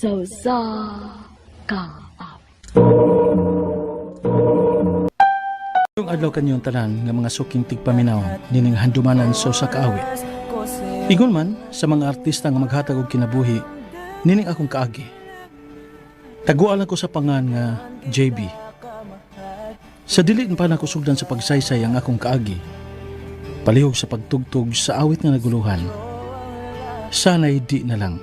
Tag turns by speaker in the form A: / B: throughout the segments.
A: sa ka.
B: Yung adlaw kanyong tanan nga mga suking tigpaminaw nining handumanan sa kaawit. Ingon man sa mga artista nga maghatag og kinabuhi nining akong kaagi. Tagualan ko sa pangan nga JB. Sa dili pa na kusugdan sa pagsaysay ang akong kaagi. Palihog sa pagtugtog sa awit nga naguluhan. Sana'y di na lang.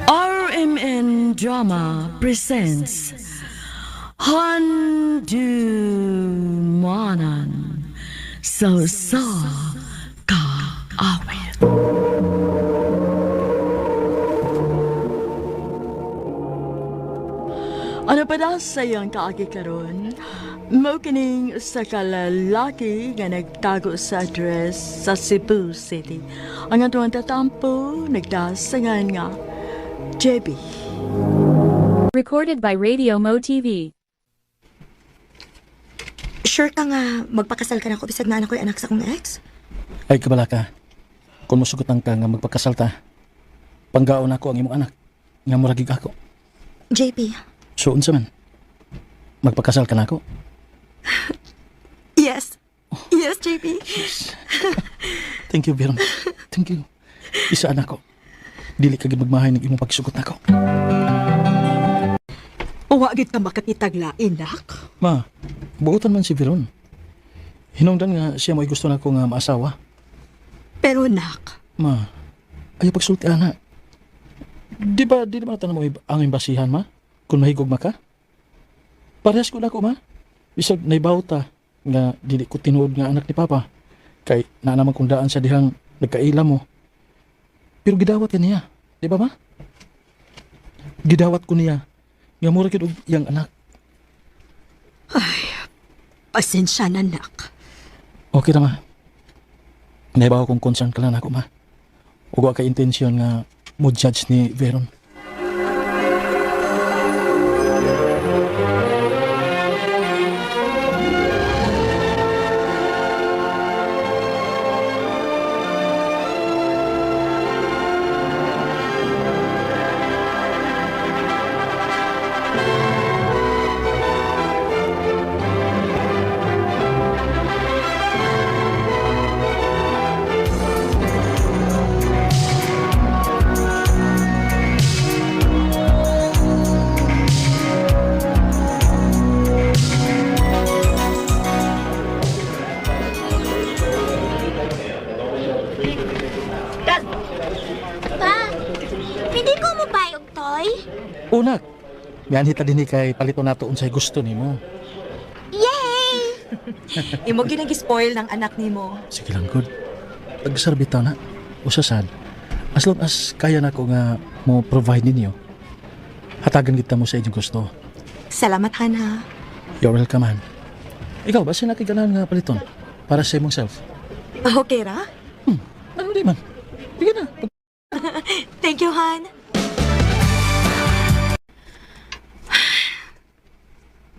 A: RMN Drama presents Handumanan sa kaawit. Ano pa daw sa iyang kaagi karon? Mao kining sa kalalaki nga nagtago sa address sa Cebu City. Ang atong tatampo nagdasangan nga JB.
C: Recorded by Radio Mo TV.
D: Sure ka nga magpakasal ka na ko bisag na anak ko'y anak sa kong ex?
B: Ay kabala ka. Kung masugutan ka nga magpakasalta, panggaon ako ang imong anak nga muragig ako.
D: JP.
B: So unsa man? Magpakasal ka na ako?
D: Yes. Yes, JP.
B: Thank you, Veron. Thank you. Isa anak ko. Dili ka gid magmahay ng imong pagsugot nako.
D: Uwagid ka makakitaglain, nak.
B: Ma, buotan man si Veron. Hinungdan nga siya mo'y gusto na ko nga maasawa.
D: Pero, nak.
B: Ma, ayaw pagsulti ana. Di ba tanong mo ang imbasihan, ma? Kung mahigog maka? Parehas ko na ko, ma. Bisag naibaw ta nga dili ko tinuod nga anak ni Papa. Kay na naman kung daan sa dihang nagkaila mo. Pero gidawat ka niya. Di ba, ma? Gidawat ko niya. Nga mura kid og iyang anak.
D: Ay, pasensya na, nak.
B: Okay na, ma. Naibaw kong concern ka lang ako, ma. Huwag ka intensyon nga mo judge ni Veron.
E: Pa, hindi ko mo bayog, Toy?
B: Unak, yan hita din kay palito nato unsay gusto nimo.
E: Yay!
D: Imo ginag-spoil ng anak ni mo.
B: Sige lang, good. Tagsarbita na. Usasad. As long as kaya na ko nga mo provide ninyo, hatagan kita mo sa inyong gusto.
D: Salamat, Hana.
B: You're welcome, man. Ikaw, basta nakiganahan nga paliton para sa imong self.
D: Okay ra?
B: Ano di man? Sige na.
D: Thank you, Han.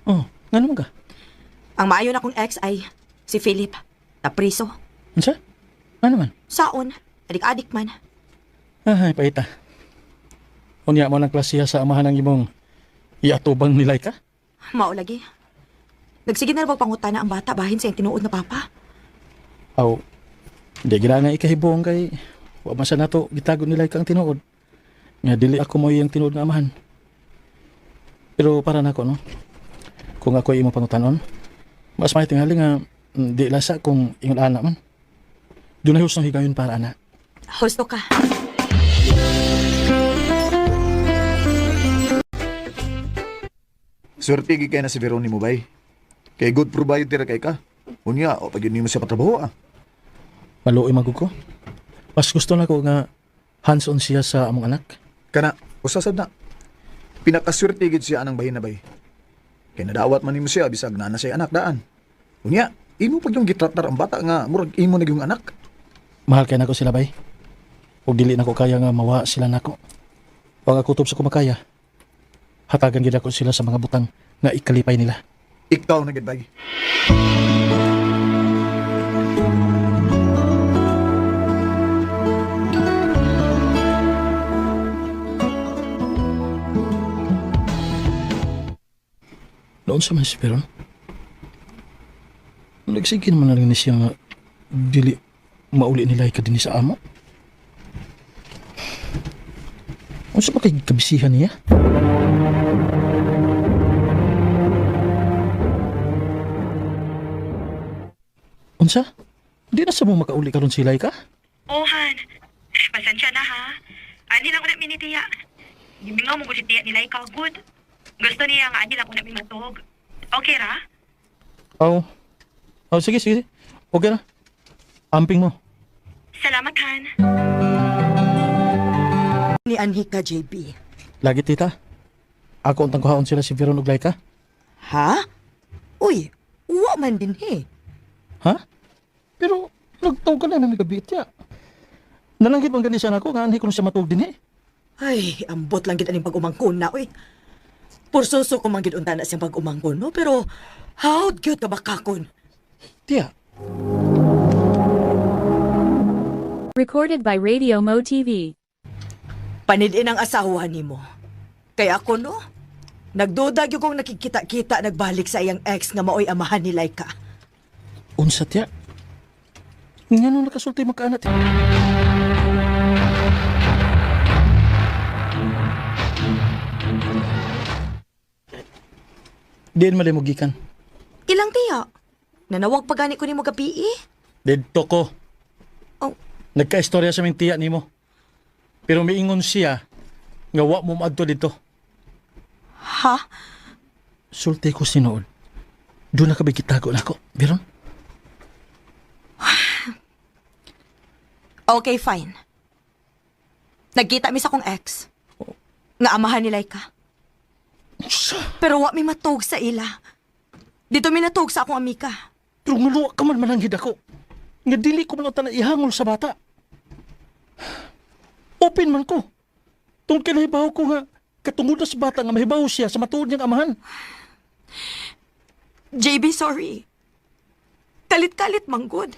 B: Oh, nga naman ka?
D: Ang maayo na kong ex ay si Philip. Napriso.
B: Ansa? Nga naman?
D: Saon? Adik-adik man.
B: Ay, paita. Unya mo ng klasiya sa amahan ng imong iatubang nilay ka?
D: Mao lagi. Nagsige na rin pangutana ang bata bahin sa iyang tinuod na papa.
B: Aw, di gina nga ikahibong kay wa man sa nato gitago nilay kang tinuod. Nga dili ako mo iyang tinuod nga amahan. Pero para nako no. Kung ako imo pangutanon, mas may tingali nga di lasa kung ingon ana man. Dunay husnong higayon para ana.
D: Husto ka.
F: Swerte gi kay na si Veron mo bay. Kay good provider kay ka. Unya, o pag yun mo siya patrabaho ah.
B: Maluoy magud ko. Mas gusto na ko nga hands-on siya sa among anak.
F: Kana, usasad na. Pinakaswerte gid siya anang bahin na bay. Kay nadawat man nimo siya bisag na siya anak daan. Unya, imo pag yung gitratar ang bata nga murag imo na yung anak.
B: Mahal kay nako sila bay. Ug dili nako kaya nga mawa sila nako. Pag ako sa kumakaya, hatagan gid ako sila sa mga butang nga ikalipay nila.
F: Ikaw na gid bay.
B: Unsa man si Peron? Nagsige naman na rin siya nga dili mauli nila ka din sa amo. Unsa ba kay kabisihan niya? Unsa? Di na sa mo makauli karon si Laika?
D: Ohan, pasensya na ha. Ani lang ko na minitiya. Gimingaw mo ko si tiya nila ikaw good. Gusto niya nga ani lang ko na minutog. Okay ra?
B: Oh. Oh, sige, sige. Okay na. Amping mo.
D: Salamat, Han. Ni Anhi ka, JB.
B: Lagi, tita. Ako untang kuhaon sila si Veron ug Laika.
D: Ha? Uy, uwa man din
B: Ha? Pero, nagtawag ka na may gabi ya. Nalanggit bang ganisan ako nga anhi ko siya matuog din
C: Ay, ambot lang gid aning pag-umangkon na, uy. Pursuso ko man gid unta na siyang pag-umangkon, no? Pero, how cute ka ba kakon?
B: Tiya,
G: Recorded by Radio Mo TV.
C: Panidin ang asawa nimo. Kaya ako, no? Nagduda gyud kong nakikita-kita nagbalik sa iyang ex nga maoy amahan ni Laika.
B: unsa tiya? Nga nung nakasulti magkaanat Diyan mali mo gikan.
D: Ilang tiya? Nanawag pa gani ko ni mo gabi
B: Dito ko.
D: Oh.
B: Nagka-istorya sa ming tiya nimo. Pero miingon siya nga wa mo maadto dito.
D: Ha?
B: Sulti ko sinuod. Doon na kabay kitago na ako. Biron?
D: Okay, fine. Nagkita mi sa kong ex. Nga amahan ni Laika.
B: Sa?
D: Pero wa mi matog sa ila. Dito mi natog sa akong amika.
B: Pero nguluwa ka man mananghid ako. Nga dili ko man na ihangol sa bata. Open man ko. Tungkol kinahibaw ko nga katungod na sa bata nga mahibaw siya sa matuod niyang amahan.
D: JB, sorry. Kalit-kalit, manggod.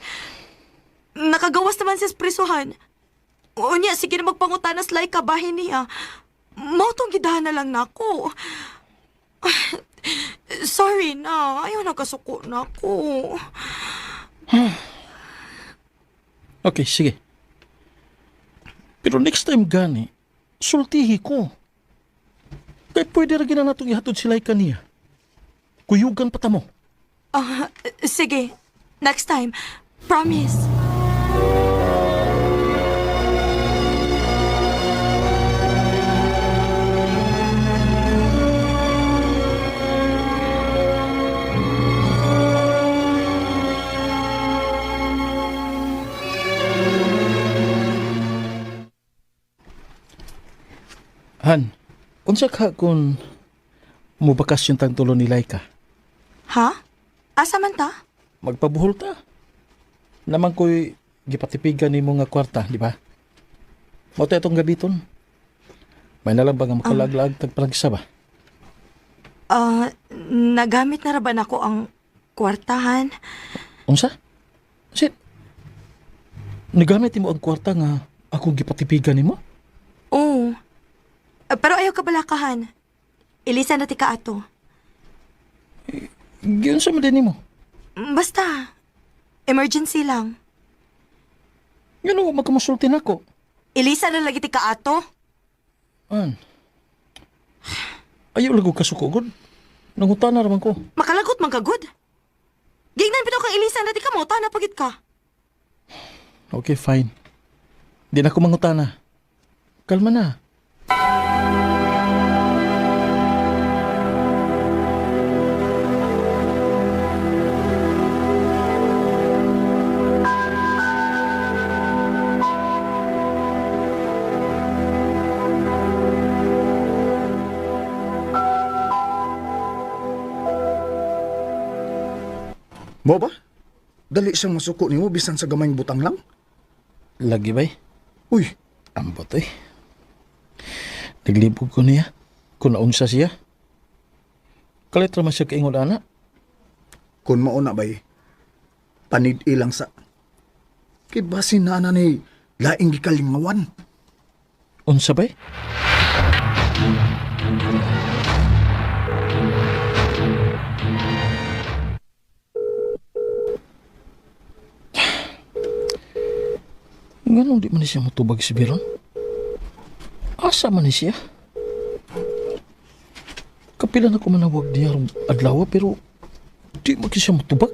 D: Nakagawas naman siya sa prisuhan. Unya, sige na magpangutanas like kabahin niya. Mautong gidahan na lang nako. Sorry na. Ayaw nakasuko na ako.
B: Okay, sige. Pero next time gani, sultihi ko. Kaya pwede rin na natong ihatod sila kaniya. Kuyugan pata mo.
D: Sige. Next time. Promise.
B: Han, unsa ka kung mubakasyon tang tulo ni Laika?
D: Ha? Asa man ta?
B: Magpabuhol ta. Naman ko'y gipatipigan ni mo nga kwarta, di ba? Mauto itong gabiton. May nalang ba nga makalaglag tagpalagsa ba?
D: Nagamit na raban ako ang kwartahan.
B: Unsa? Sit. Nagamit mo ang kwarta nga ako gipatipigan ni mo?
D: Oo. Pero ayaw ka balakahan. Ilisa na ti ka ato.
B: Giyon sa madini mo.
D: Basta. Emergency lang.
B: Yan o, magkamusultin ako.
D: Ilisa na lagi ti ka ato.
B: An. Ayaw lago kasukugod. Nangutan na raman ko.
D: Makalagot man ka good. Gignan pito kang ilisa na ti ka mo. Tana pagit ka.
B: Okay, fine. Di na ako mangutana. Kalma na.
F: Mo ba? Dali siyang masuko nimo bisan sa gamayng butang lang?
B: Lagi ba'y?
F: Uy,
B: Ambot eh. Naglibog ko niya. Kung naunsa siya. Kalit raman siya kaingon ana.
F: kun mauna bay, panid ilang sa... Kibasin na na ni laing gikalingawan.
B: Unsa ba'y? Ganun di man ni siya matubag si Biron. Asa man ni siya? Kapila na ko manawag diya ron adlaw pero di man siya matubag.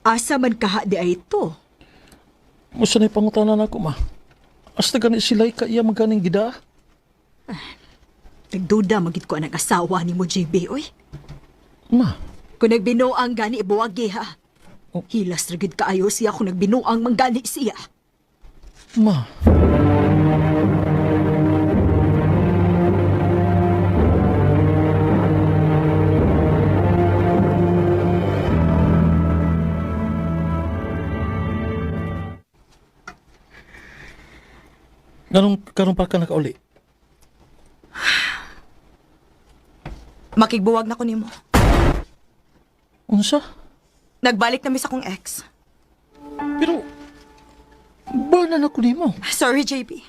C: Asa man kaha di ay ito?
B: Musa na pangutanan ako, ma. Hasta gani sila'y ka iya maganing gida.
C: Nagduda magit ko ang asawa ni mo, JB, oy.
B: Ma,
C: Kung nagbinuang gani, ibuwagi ha.
B: Oh.
C: Hilas ragid kaayo siya kung nagbinuang manggani siya.
B: ma. Ganun pa ka nakauli.
D: Makigbuwag na ko nimo.
B: Unsa?
D: Nagbalik na mi sa kong ex.
B: Pero, ba na ako nimo?
D: Sorry, JB.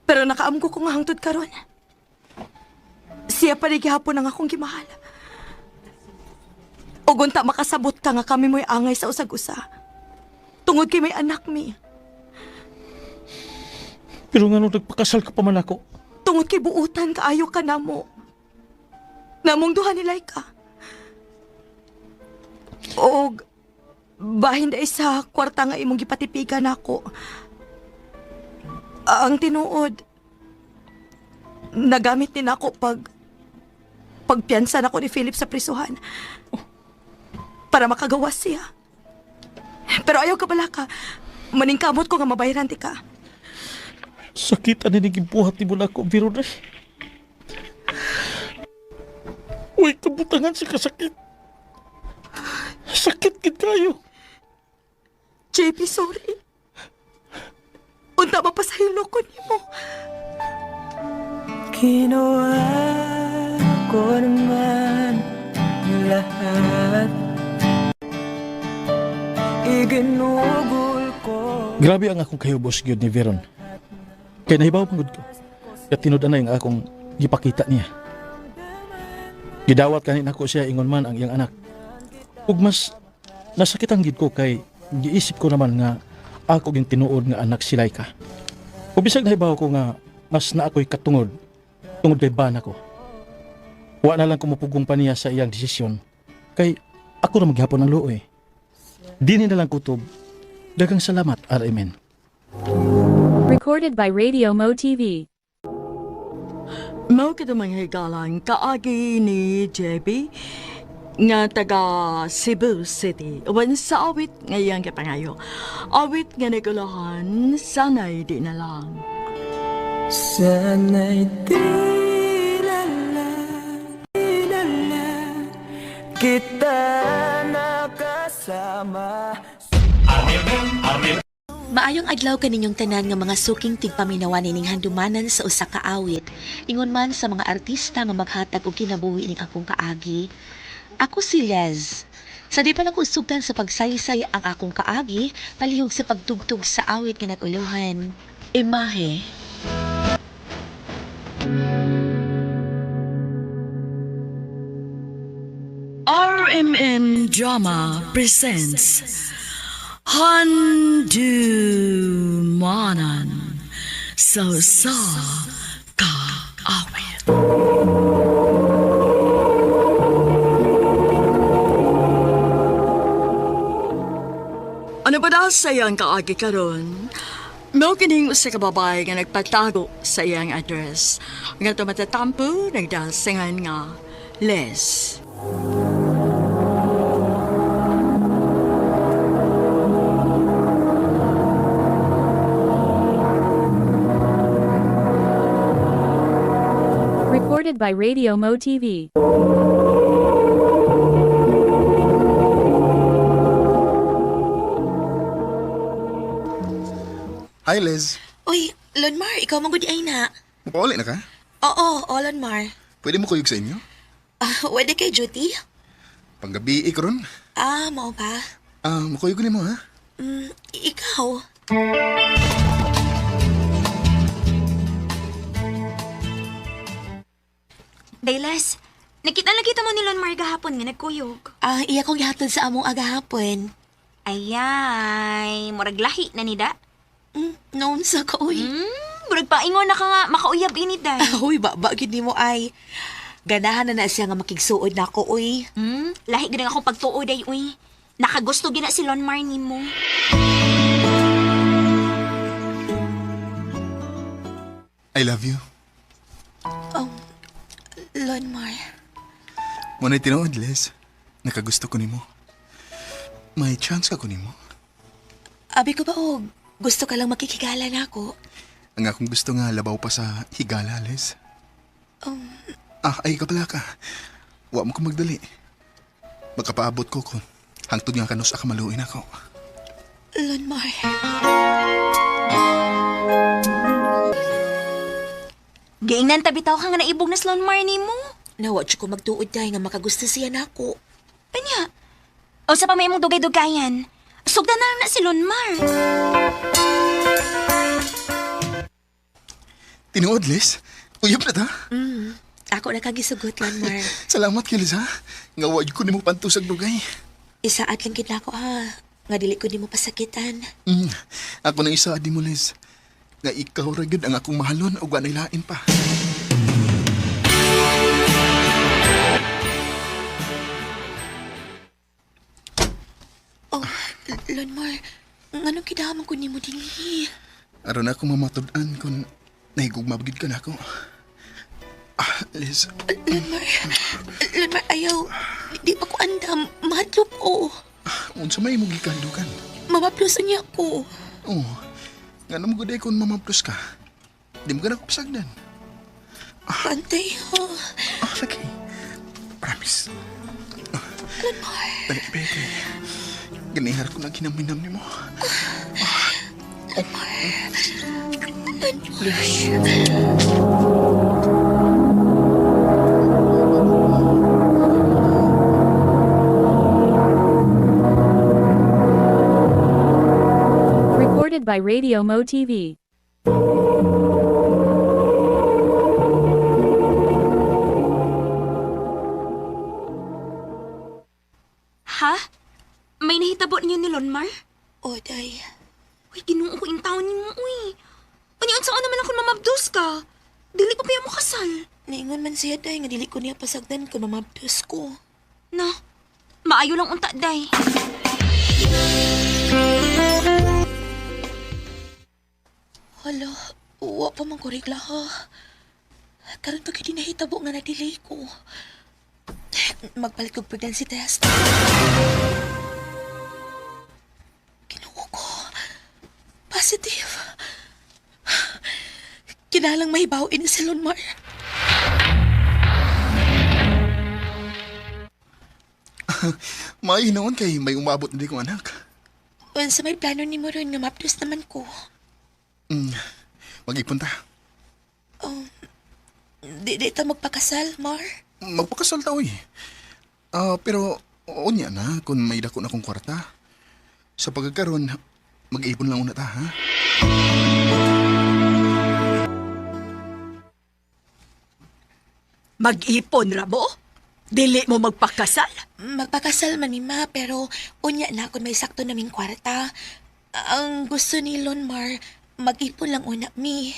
D: Pero nakaamgo ko nga hangtod karon. Siya pa rin gihapon ang akong gimahal. Ug unta makasabot ka nga kami mo'y angay sa usag-usa. Tungod kay may anak mi.
B: Pero nga nung nagpakasal ka pa man ako.
D: Tungod kay buutan kaayo ka namo. Namong duha ni Laika. Og bahin da sa kwarta nga imong gipatipigan ako. Ang tinuod, nagamit din ako pagpiyansa nako ni Philip sa prisuhan. Para makagawas siya. Pero ayaw ka bala ka. Maningkamot ko nga mabayaran ti ka.
B: Sakit ani naging buhat ni mula ko, Biron eh. Uy, kabutangan si kasakit. Sakit kit kayo.
D: JP, sorry. Unta mapasahilo ko nimo.
H: Ginawa ko naman lahat. Iginugol ko.
B: Grabe ang akong kahubos gyud ni Biron. Kaya nahibaw pangod ko. Kaya tinudan na yung akong gipakita niya. Gidawat kanin ako siya ingon man ang iyang anak. Ug mas nasakitang gid ko kay giisip ko naman nga ako yung tinuod nga anak si Laika. Ug bisag nahibaw ko nga mas na ako'y katungod tungod kay bana ko. Wa na lang kumupugong pa niya sa iyang desisyon. Kay ako na maghapon ang luoy. Dini na lang kutob. Daghang salamat, RMN.
G: Recorded by Radio Mo TV.
A: Mao kita mga higalang kaagi ni JB nga taga Cebu City. Wan sa awit ngayang kapangayo. Awit nga nagulahan, sana'y di na lang.
H: Sana'y di na lang kita nakasama.
I: Maayong adlaw kaninyong tanan nga mga suking tigpaminawan ining handumanan sa usa ka awit. Ingon man sa mga artista nga maghatag og kinabuhi ining akong kaagi. Ako si Les. Sa di pa lang usugtan sa pagsaysay ang akong kaagi, palihog sa pagtugtog sa awit nga nag-uluhan. Imahe.
A: RMN Drama presents Handumanan sa kaawit. Ano ba daw sa iyang kaagi karon? Mao kining usa ka babae nga nagpatago sa iyang address. Nga tumatatampo nagdasingan nga Les.
G: Recorded by Radio Mo TV.
J: Hi, Liz.
I: Uy, Lonmar, ikaw manggod ay na.
J: Mupauli na ka?
I: Oo, Lonmar.
J: Pwede mo kuyog sa inyo?
I: Pwede kay duty?
J: Panggabi ron.
I: Mao ba?
J: Makuyog ni mo, ha?
I: Ikaw?
E: Daylas, nakita mo ni Lon Mar gahapon nga nagkuyog.
I: Iya kong gihatod sa among agahapon.
E: Ayay, murag lahi na ni da.
I: Noon sa ka, uy.
E: Murag paingon na ka nga makauyab ini day.
I: Uy, gid mo ay. Ganahan na siya nga makigsuod na ako, uy.
E: Lahi gid akong pagtuo day uy. Nakagusto gina si Lon Mar nimo.
J: I love you.
I: Lonmar.
J: Muna'y tinuod, Les. Nakagusto ko nimo. May chance ka ko nimo.
I: Abi ko ba, gusto ka lang makikigala na ako?
J: Ang akong gusto nga labaw pa sa higala, Les. Ay kapala ka. Wa mo ko magdali. Magkapaabot ko kung hangtod nga kanos akamaluin ako.
I: Lonmar.
E: Giingnan tabitaw ka nga naibog na si Lon Mar nimo.
I: Nawatch ko magtuod dahil nga makagusto siya na ako.
E: Anya? O sa pa may mong dugay-dugayan, sugdan na lang na si Lon Mar.
J: Tinuod, Les. Uyab na ta.
I: Ako na kagisugot, Lonmar.
J: Salamat kay Les, ha. Nga wag ko nimo pantusag dugay.
I: Isaat lang gid ako, Nga dili ko di mo pasakitan.
J: Ako na isa di mo, Les. Nga ikaw ra gyud ang akong mahalon o ganay lain pa.
I: Lonmar, ngano kidaman ko nimo dinhi?
J: Aron ako mamatud-an kung nahigugmabgid ka na ako. Les.
I: Lonmar, ayaw. Di pa ko andam. Mahadlok ko.
J: Unsa may mong gikandukan?
I: Mamaplusan niya ako.
J: Nga naman guday kung mamaplos ka. Di mo ka na kupasagdan.
I: Pantay,
J: Lagi. Promise.
I: Lonmar.
J: Dali, Beke. Ganihar ko na ginaminam ni mo.
G: Recorded by Radio Mo TV.
E: Ha? May nahitabo niyo ni Lon Mar?
I: Day.
E: Uy, ginuong ko yung taon niyo, uy. Unya, saan naman ako mamabdos ka? Dili pa mo kasal.
I: Naingon man siya, day, nga dili ko niya pasagdan kung mamabdos ko.
E: Na, maayo lang unta, day.
I: Hala, uwa pa man ko regla, Karon pag hindi nahitabo nga na-delay ko. Magpalit kong pregnancy test. Kinuha ko. Positive. Kinalang mahibawin si Lonmar.
J: May noon kay may umabot na di kong anak.
I: Sa may plano ni mo ron nga mapdos naman ko.
J: Mag-ipon ta.
I: Di ta magpakasal, Mar?
J: Magpakasal ta, uy. Pero, unya na, kung may dako na kong kwarta. Sa pagkakaroon, mag-ipon lang una ta, ha?
C: Mag-ipon, Rabo? Dili mo magpakasal?
I: Magpakasal man ni Ma, pero unya na kung may sakto naming kwarta. Ang gusto ni Lonmar, mag-ipon lang una, mi.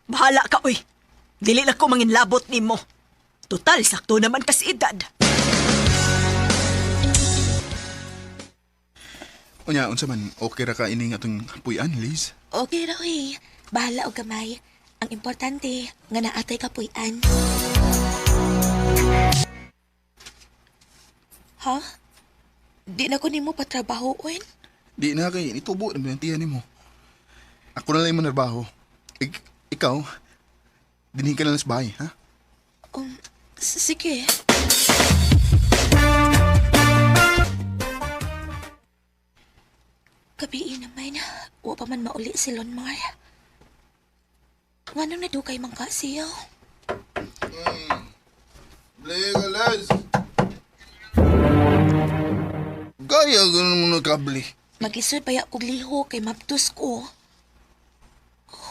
C: Bahala ka, uy. Dili lang ko manginlabot ni mo. Total, sakto naman kas edad.
J: Unya, unsa man, okay ra ka ining atong puyan, Liz?
I: Okay raw eh. Bahala o gamay. Ang importante, nga naatay kapuyan. Ha? Di na ko nimo patrabahoon?
J: Di na kay, nitubo na binantiyan ni mo. Ako na lang yung manarbaho. Ikaw, dinhi ka na lang sa bahay, ha?
I: Sige. Gabi naman, wa pa man mauli si Lonmar. Nga nang nadukay man ka siya.
J: Legalas! Gaya ganun mo nakabli.
I: Mag-isod pa ya kog liho kay maptus ko.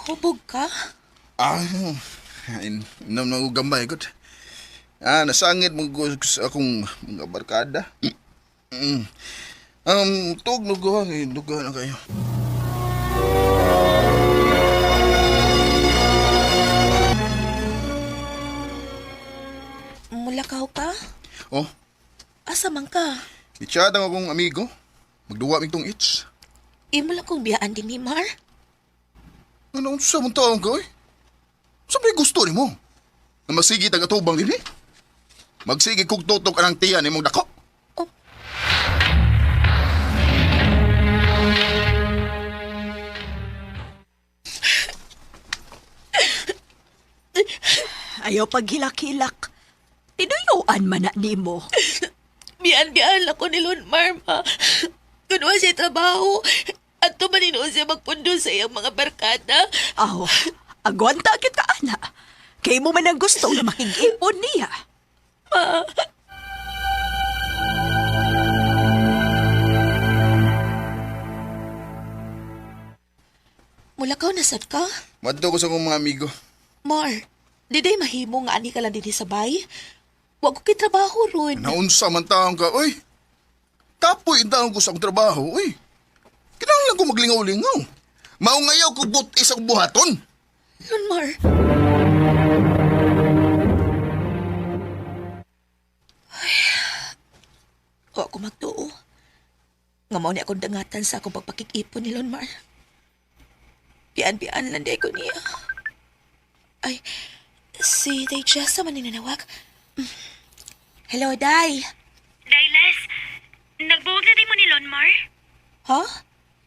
I: Hubog ka?
J: Inom na gambay ko. Nasangit mo sa akong mga barkada. Tug nugo, duga na kayo.
I: Mulakaw ka?
J: Oh,
I: Asa man ka?
J: itsyadang akong amigo. Magduwa mig tong itch.
I: Imo lang kong biyaan din ni Mar.
J: Ano sa mong taong ka, oy? Sabi gusto ni mo? Na masigit ang atubang din eh? Magsige kong tutok anang tiyan ni mong dako.
C: Ayaw paghilak-hilak. Tinuyuan man na nimo.
I: Biyan-biyan ako ni Lon Marma. Kunwa siya trabaho. At tumaninoon siya magpundo sa iyang mga barkada.
C: Aw, agwanta kita ana. Kay mo man ang gusto na makig-ipon niya.
I: Mulakaw na sad ka?
J: Madto ko sa akong mga amigo.
I: Mar, di day mahimo nga ani ka lang din sa bay. Huwag ko kitrabaho ron.
J: Naunsa man taong ka, oy. Kapoy ang taong ko sa akong trabaho, oy. Kinahanglan ko maglingaw-lingaw. Maungayaw ko but isang buhaton.
I: Lon Mar. Huwag ko magtuo. Nga mo ni akong dangatan sa akong pagpakikipon ni Lon Mar. Biyan-biyan lang day ko niya. Ay, si Day Jessa man ninanawag. Hello, Day.
E: Day, Les. Nagbuwag na din mo ni Lonmar?
I: Ha?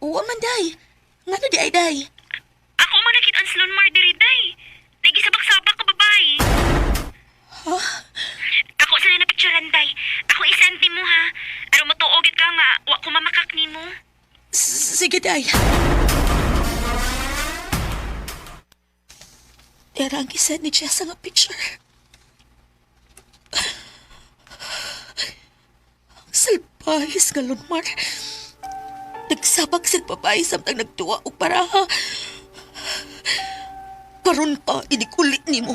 I: Oo man, Day. Nga na di ay, Day.
E: Ako man nakita ang Lonmar diri, Day. Nagisabak-sabak ka babae.
I: Ha?
E: Ako sa napicturan, Day. Ako isanti mo, ha? Aron matuogit ka nga, wa ko mamakak ni mo.
I: Sige, Day. Tera ang isa ni Jessa nga picture. Ang salbahis nga, Lonmar. Nagsabak sa babae samtang nagtuwa o paraha. Karon pa, inikulit ni mo.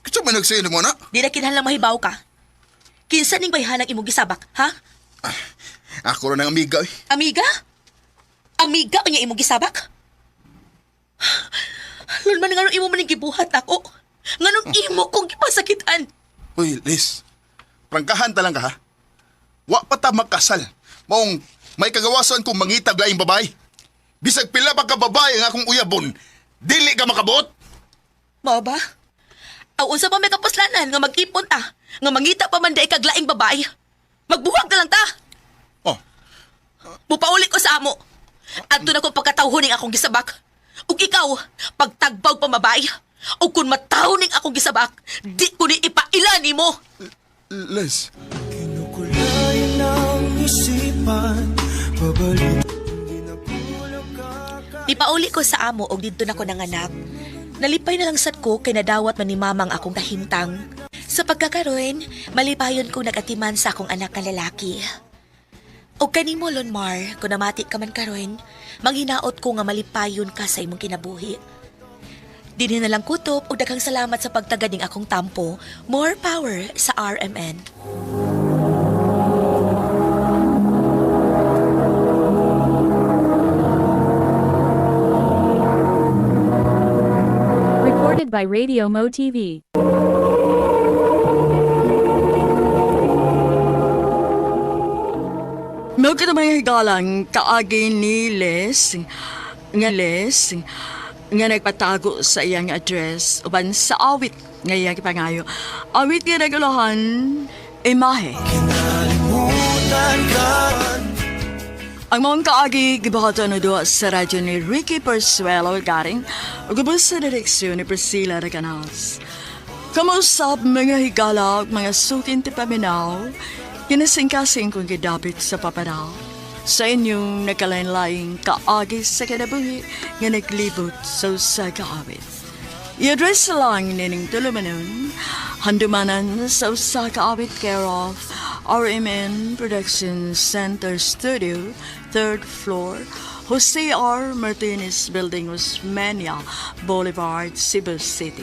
J: Kitsa man nagsayin mo na?
I: Di na kinahanglang mahibaw ka. Kinsa ning bayhanang imong gisabak, ha?
J: Ako rin ang amiga, oy.
I: Amiga? Amiga o niya imong gisabak? Lon man nga imo man gibuhat ako. Nganong imo kong gipasakitan?
J: Uy, Liz. Prangkahan ta lang ka, ha? Wa pa ta magkasal. Maong may kagawasan kong mangitag laing babae. Bisag pila pa ka babae nga akong uyabon, dili ka makabuot.
I: Mao ba? Aw unsa pa may kapuslanan nga mag-ipon ta, nga mangita pa man day kag laing babae. Magbuwag na lang ta.
J: Oh,
I: Mupauli ko sa amo. Adto na ko pagkatawhon ning akong gisabak. Ug ikaw, pagtagbaw pa mabay. O kung mataw ning akong gisabak, di ko ni ipailan nimo.
J: Liz.
H: Kinukulay ng isipan, pabalik.
I: Ipauli ko sa amo og didto na ko nanganak. Nalipay na lang sad ko kay nadawat man ni mamang akong kahimtang. Sa pagkakaroon, malipayon ko nagatiman sa akong anak nga lalaki. O kanimo, Lonmar, kung namati ka man karon, manghinaot ko nga malipayon ka sa imong kinabuhi. Dinhi na lang kutob ug daghang salamat sa pagtagad ning akong tampo. More power sa RMN.
G: Recorded by Radio Mo TV.
A: Mao kita may higalang kaagi ni Les nga nagpatago sa iyang address uban sa awit nga iyang ipangayo. Awit nga naguluhan imahe.
H: Kinalimutan ka.
A: Ang mga kaagi gibahato na doon sa radyo ni Ricky Persuelo garing ug ubos sa direksyon ni Priscilla Reganas. Kamusap mga higala mga sukin ti paminaw kinasingkasing kong gidabit sa paparaw sa inyong nakalain-laing kaagi sa kinabuhi nga naglibot sa kaawit. I-address lang nining tulumanon, handumanan sa usa kaawit care of RMN Production Center Studio, 3rd floor, Jose R. Martinez Building, Osmeña Boulevard, Cebu City.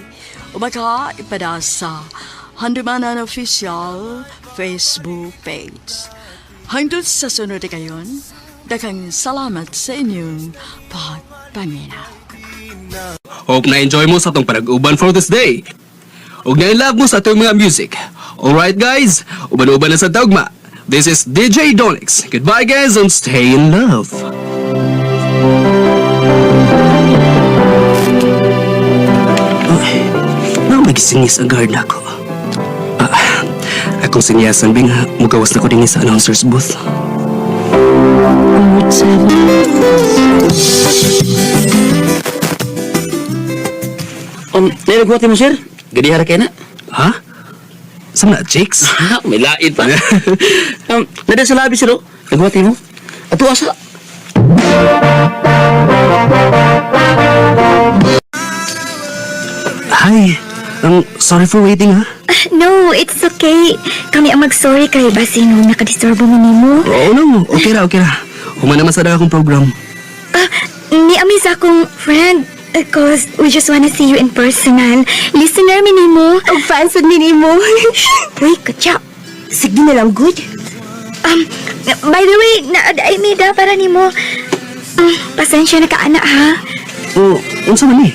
A: Umaka ipada sa Handumanan Official Facebook page. Hangtod sa sunod na kayon, daghang salamat sa inyong pagpaminaw.
K: Hope na-enjoy mo sa atong panag-uban for this day. Ug na-love mo sa atong mga music. Alright guys, uban-uban na sa dogma. This is DJ Donix. Goodbye guys and stay in love. Nagisingis ang guard na ako. Akong singyasan bing mugawas na ko din sa announcer's booth.
L: Nilagwati mo, sir? Gadihara kayo na?
K: Ha? Saan na, chicks?
L: May lain pa. Nada sa labi, sir, oh. Nagwati mo? Ato asa?
K: Hi. Sorry for waiting, ha?
E: No, it's okay. Kami ang mag-sorry kay Basino nakadisturbo mo nimo.
K: Oh, no. Okay ra. Human naman sa akong program.
E: Ni amis akong friend. Cause we just wanna see you in personal. Listener mi nimo. O fans mi nimo. Uy, katya. Sige na lang, good. By the way, naadaay mi da para nimo. Pasensya na ka, anak, ha?
K: Oh, unsa man ni?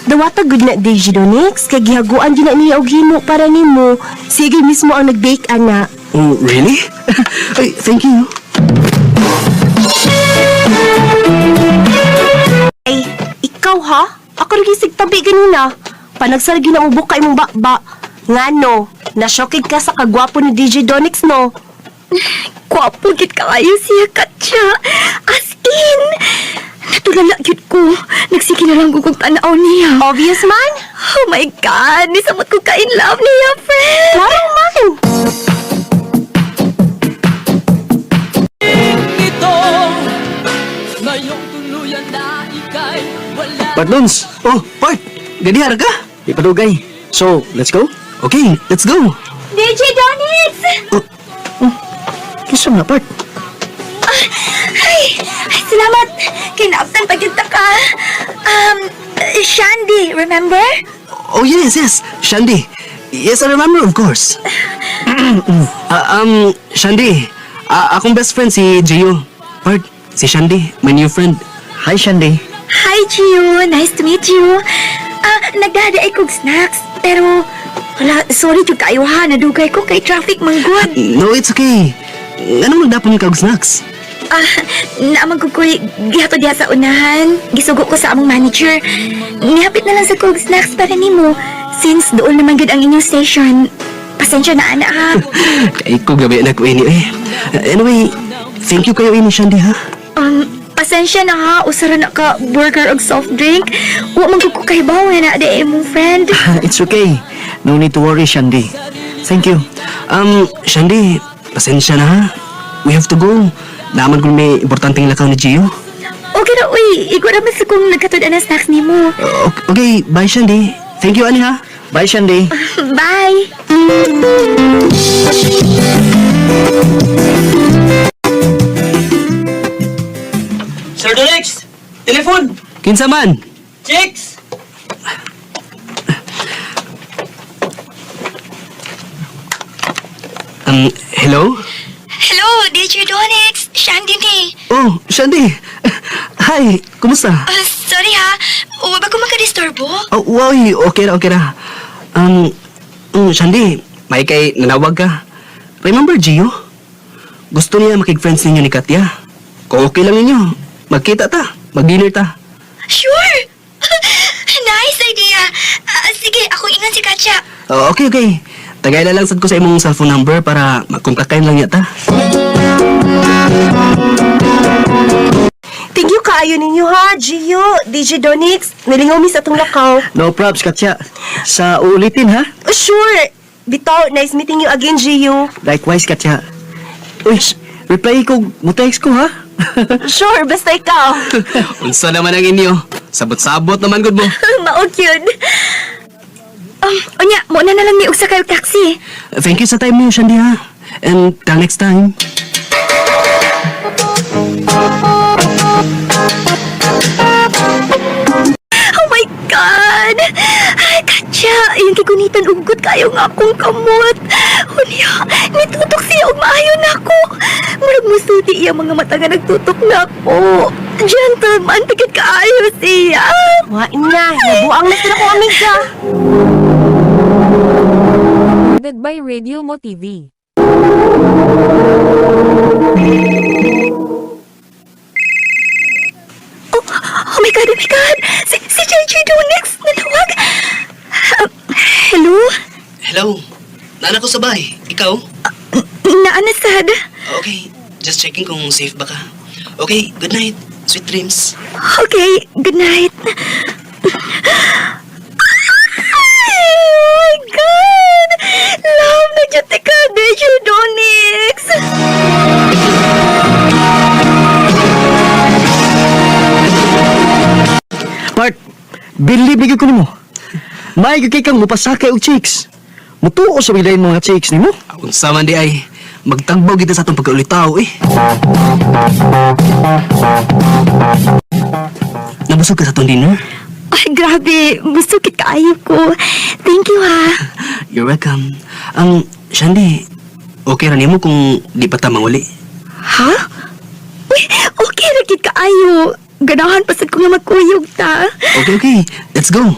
M: Dawata good na DJ Donix, kay gihaguan din na niya og himo para nimo. Sige mismo ang nag-bake ana.
K: Oh, really? Ay, thank you.
M: Ay, ikaw ha? Ako nagisig tabi ganina. Panagsargi na ubok kay mong bakba. Ngano, nasyokig ka sa kagwapo ni DJ Donix, no?
E: Gwapo gid kaayo siya, Katya. As in, natulala yun ko. Nagsige na lang gugong tanaw niya.
M: Obvious man?
E: Oh my God, nisamot ko ka in love niya, friend.
M: Klaro man.
K: Partnons! Oh, Part! Gadihara ka?
L: Di padugay. So, let's go?
K: Okay, let's go!
E: DJ Donix!
L: Kisa nga, Part?
E: Ay, salamat. Kinaptan pa kita ka. Shandy, remember?
K: Oh, yes. Shandy. Yes, I remember, of course. Shandy. Akong best friend si Gio. Part, si Shandy, my new friend.
L: Hi, Shandy.
E: Hi, Gio. Nice to meet you. Nagdadaay kog snacks. Pero, wala, sorry jud kayo ha. Nadugay ko kay traffic manggod.
K: No, it's okay. Ano magdapon ka og snacks?
E: Naamang ko ko'y gihato diha sa unahan. Gisugo ko sa among manager. Nihapit na lang sa kog snacks para nimo. Since doon naman gud ang inyong station. Pasensya na, anak, ha?
K: Kay ko gabi na ko ini eh. Anyway, thank you kayo ini, Shandy, ha?
E: Pasensya na ha. Usara na ka burger og soft drink. Wa man ko kahibaw nga na de mong friend.
L: It's okay. No need to worry, Shandy. Thank you.
K: Shandy, pasensya na, ha? We have to go. Naman kung may importanteng lakaw ni Gio.
E: Okay na, uy. Ikaw naman sa kung nagkatod na snacks ni mo.
K: Okay, bye, Shandy. Thank you, Ani, ha?
L: Bye, Shandy.
E: Bye.
L: Sir Donix! Telefon!
K: Kinsa man?
L: Chicks!
K: Hello?
E: Hello, DJ Donix. Shandy ni.
K: Oh, Shandy. Hi, kumusta?
E: Sorry ha. Huwag ba ko makadisturbo?
K: Oh, wow, okay na. Shandy, may kay nanawag ka. Remember Gio? Gusto niya makig-friends ninyo ni Katya. Kung okay lang ninyo, magkita ta, mag-dinner ta.
E: Sure! Nice idea. Sige, ako ingon si Katya.
K: Oh, okay. Tagay na lang sad ko sa imong cellphone number para magkontakin lang yata.
M: Thank you kaayo ninyo ha, Gio, DJ Donix. Nilingaw mi sa atong lakaw.
L: No props, Katya. Sa uulitin, ha?
M: Sure. Bitaw, nice meeting you again, Gio.
L: Likewise, Katya. Uy, reply ko, mutext ko, ha?
M: Sure, basta ikaw.
K: Unsa naman ang inyo? Sabot-sabot naman gud mo.
E: Maog yun. Onya, muna na lang ni Ugsa kayo taxi.
K: Thank you sa time niyo, Shandy, ha? And till next time.
E: siyang kigunitan ugod kayo nga akong kamot. Unya, nitutok siya og maayo na ako. Murag musuti iya mga mata nga nagtutok na ako. Gentleman, tigit kaayo siya.
M: Wa ina, nabuang na sila ko amiga.
G: Recorded by Radio Mo TV.
E: Oh my God, oh my God! Si JJ Donix, nanawag! Hello?
L: Hello. Nana ko sa bahay. Ikaw?
E: Naanasad?
L: Okay. Just checking kung safe ba ka. Okay, good night. Sweet dreams.
E: Okay, good night. Oh my God! Love na dyan ka, JJ Donix!
N: Part, believe me ko nimo. May kay kang mupasakay og chicks. Mutuo sa wilayon mga chicks nimo.
K: Unsa man di ay, magtagbaw kita sa atong pagkaulitaw eh. Nabusog ka sa atong dinner?
E: Ay, grabe. Masukit kaayo ko. Thank you, ha.
K: You're welcome. Ang, Shandy, okay ra nimo kung di pa ta manguli?
E: Ha? Uy, okay, rakit kaayo. Ganahan pasad ko nga magkuyog ta.
K: Okay, okay. Let's go.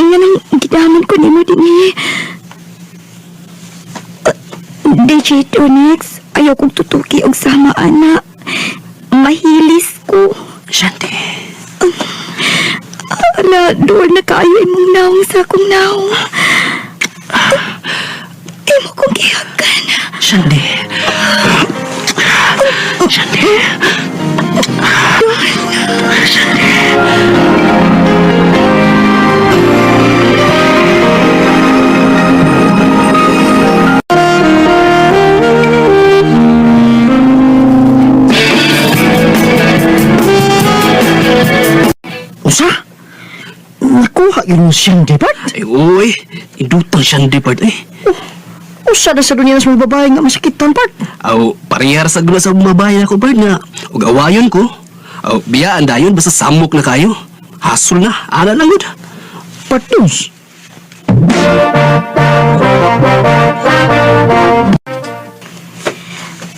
E: Nga nang gidaman ko nimo din eh. DJ Donix, ayaw kong tutuki og sama, anak. Mahilis ko.
K: Shandy.
E: Ala, doon na kaayo imong naong sa akong naong. Imo kong gihagan.
K: Shandy. Shandy.
N: Usa? Nakuha yun mo siyang debat?
K: Ay, uy. Indutang Shandy part eh.
N: Usa na sa dunia sa mga babae nga masakitan, Part.
K: Aw, parehar sa gula sa bumabayan ako, Bard, nga. Ug awayon ko. Aw, biyaan dayon, basta samok na kayo. Hasol na, ana lang yun.
N: Partners.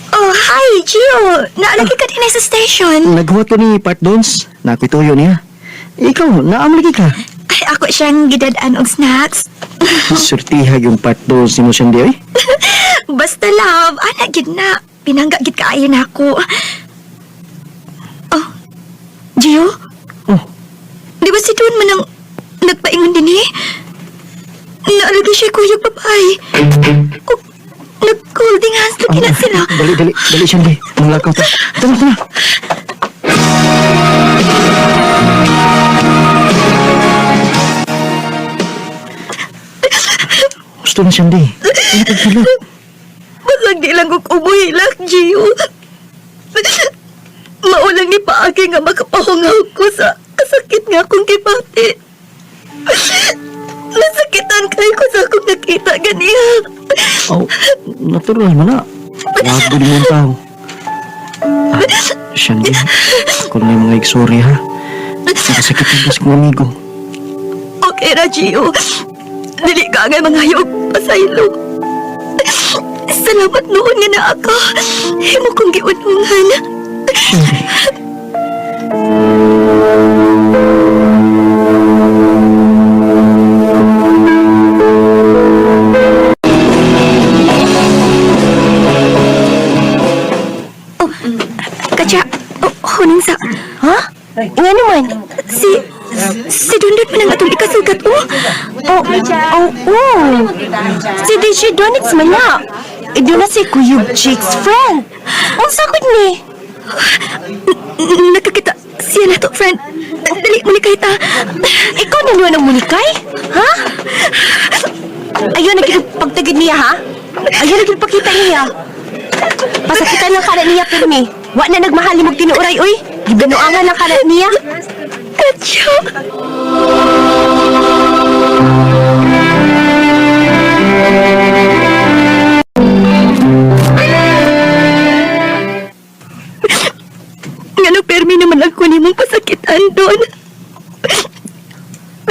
E: Oh, hi, Gio. Naalagi ka din sa station.
N: Naghuwat ko ni Part Dons. Nakituyo niya. Ikaw, naamlagi ka.
E: Ay, ako siyang gidadaan og snacks.
N: Surtiha yung Part Dons ni mo siyang di, oy.
E: Basta love, anak gid na. Pinangga gid kaayo na ako. Oh, Gio?
N: Oh.
E: Di ba si Don man ang nagpaingon din eh? Naalagi siya kuyog babae. Oh, nag-holding hands lagi na sila.
N: Dali siyang di. Manglakaw ta. Tara. Gusto na siyang di.
E: Basag di lang kong umuhilak, Gio. Maulang ni paagi nga makapahungaw ko sa kasakit nga akong kibati. Nasakitan kayo ko sa akong nakita ganiya.
N: Oh, natural mo na. Lago di mo ang tao. Shandy, kung na yung mga sorry ha. Nakasakitan ka sa kong amigo.
E: Okay ra, Gio. Dili ka nga mga hayog pasaylo. Salamat noon nga na ako. Himo kong giunungan.
N: Shandy.
E: Huning sa...
M: Ha? Nga naman?
E: Si Dondon man ang atong ikasugat, oh.
M: Si DJ Donix man na. Ido na si Kuyog Chicks friend. Ang sakit ni.
E: Nakakita siya na to, friend. Dali, munikay ta.
M: Ikaw naluwa ng munikay? Ha? Ayaw naging pagtagid niya, ha? Ayaw naging pakita niya. Pasakitan lang kanan niya, Pirmi. Wa na nagmahali mong tinuuray, uy. Gibinuangan lang kanan niya.
E: Katyo!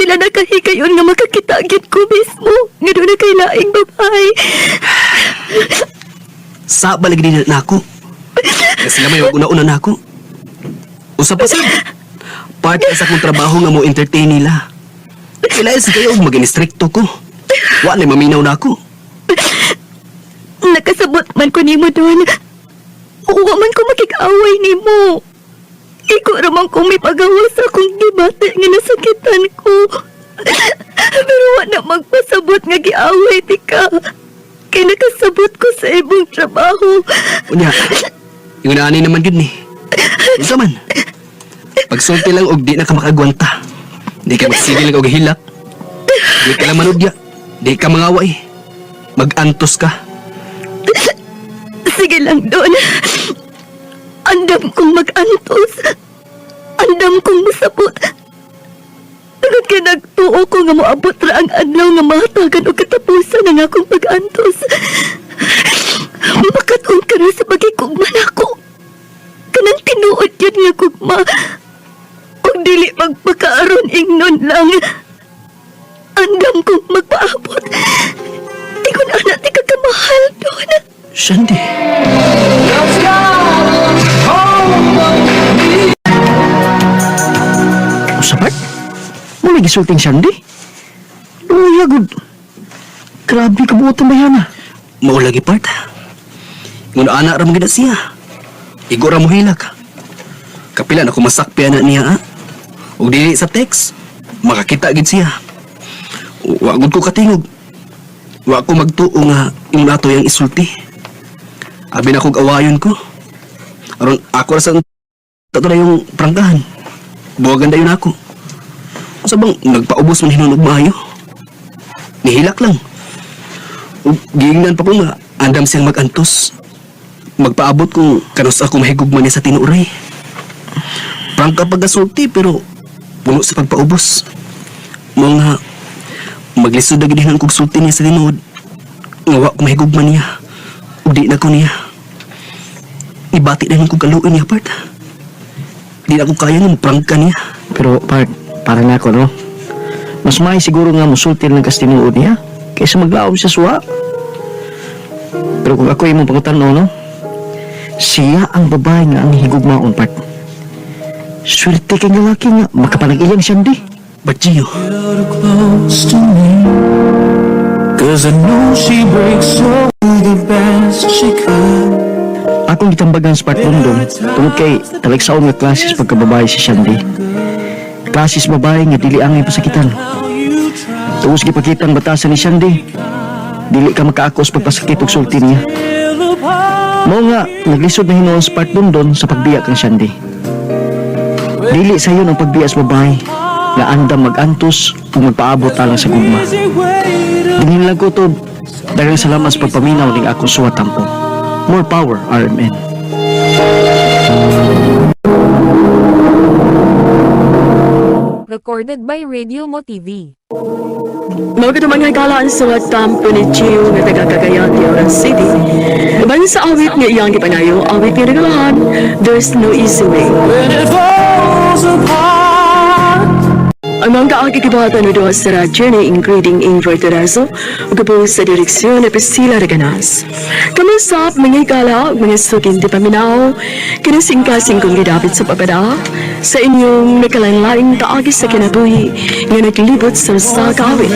E: pila na kahikayon nga makakita gid ko mismo. Nga doon na kay laing babae.
L: Sa balig din na ako. Kasi sila may una-una na ako. Usap pa sad. Part sa akong trabaho nga mo entertain nila. Kailangan kayo mag-instricto ko. Wala maminaw na ako.
E: Nakasabot man ko nimo doon. Uwa man ko makikaaway nimo. Iko ramang kung may pagawa sa akong gibate nga nasakitan ko. Pero wala magpasabot nga giaway ti ka. Kaya nakasabot ko sa ibong trabaho.
L: Unya, yung naanay naman yun eh. Isa man. Pagsulti lang og di na ka makagwanta. Di ka magsigil lang og hilak. Di ka lang manudya. Di ka mangaway. Mag-antos ka.
E: Sige lang doon. Andam kong mag-antos. Andam kong masabot. Tugod ka nagtuo ko nga moabot ra ang adlaw nga mahatagan o katapusan ang akong pag-antos. Makatong ka na sa pagkikugman ako. Kanang tinuod yun nga kugma. O dili magpakaaron ingnon lang. Andam kong magpaabot. Di ko na anak di kakamahal doon.
L: Shandy.
N: Sapat? Mo may gisulting Shandy? Luya, good. Grabe ka buot ang bayana.
L: Mao lagi part. Ngun anak ra magina siya. Igo ra mo hilak. Kapila na ko masakpi anak niya ha. Ug dili sa text. Makakita gid siya. Wa gud ko katingog. Wa ko magtuo nga imong nato yang isulti. Abi na kog awayon ko. Aron ako ra sa tato yung prangkahan. Buwagan dayon ako. Sa bang nagpaubos man hinunog maayo. Nihilak lang. Ug giingnan pa ko nga andam siyang mag-antos. Magpaabot kung kanus ako mahigugman niya sa tinuray. Prangka pagasulti pero puno sa pagpaubos. Mga maglisod na ginihan kong sulti niya sa tinuod. Ngawa ko mahigugman niya. Ug di na ko niya. Ibati na kong kaluin niya, part. Di na ko kaya nga prangka niya.
N: Pero, part, para na ako, no? Mas may siguro nga musulti ng kastinuod niya kaysa maglaom sa suwa. Pero kung ako yung pangutanaw, no? Siya ang babae nga ang higugmaon, part. Swerte kang lalaki nga, makapanag-ilang Shandy.
L: But Gio,
H: Close to me, 'cause I know she breaks so the best she could.
N: Akong gitambagan sa part London tungod kay taliksaon nga klases pagkababae si Shandy. Klases babae nga dili angay pasakitan. Tuos gipakita ang batasan ni Shandy. Dili ka makaakos pagpasakit og sulti niya. Mao nga naglisod na hinuon sa part London sa pagbiya kang Shandy. Dili sayon ang pagbiya sa babae nga andam mag-antos kung magpaabot alang sa gugma. Dingin lang ko to, daghang salamat sa pagpaminaw ning akong suwatampo. More power, RMN.
G: Recorded by Radio Mo TV.
A: Mga mga galaan sa watampo ni Gio nga taga-Cagayan de Oro City. Laban sa awit nga iyang gipanayo, awit nga nagalahan, there's no easy way.
H: When it falls apart.
A: Ang mga kaagigibatan na doon sa radyo ni Ingriding Inverterazo, ugapos sa direksyon na Priscilla Reganas. Kamusap, mga ikala, mga suking di paminaw, kinasing-kasing kong gidapit sa papada, sa inyong nakalanlaing kaagis sa kinabuhi, nga naglibot sa Sakawit.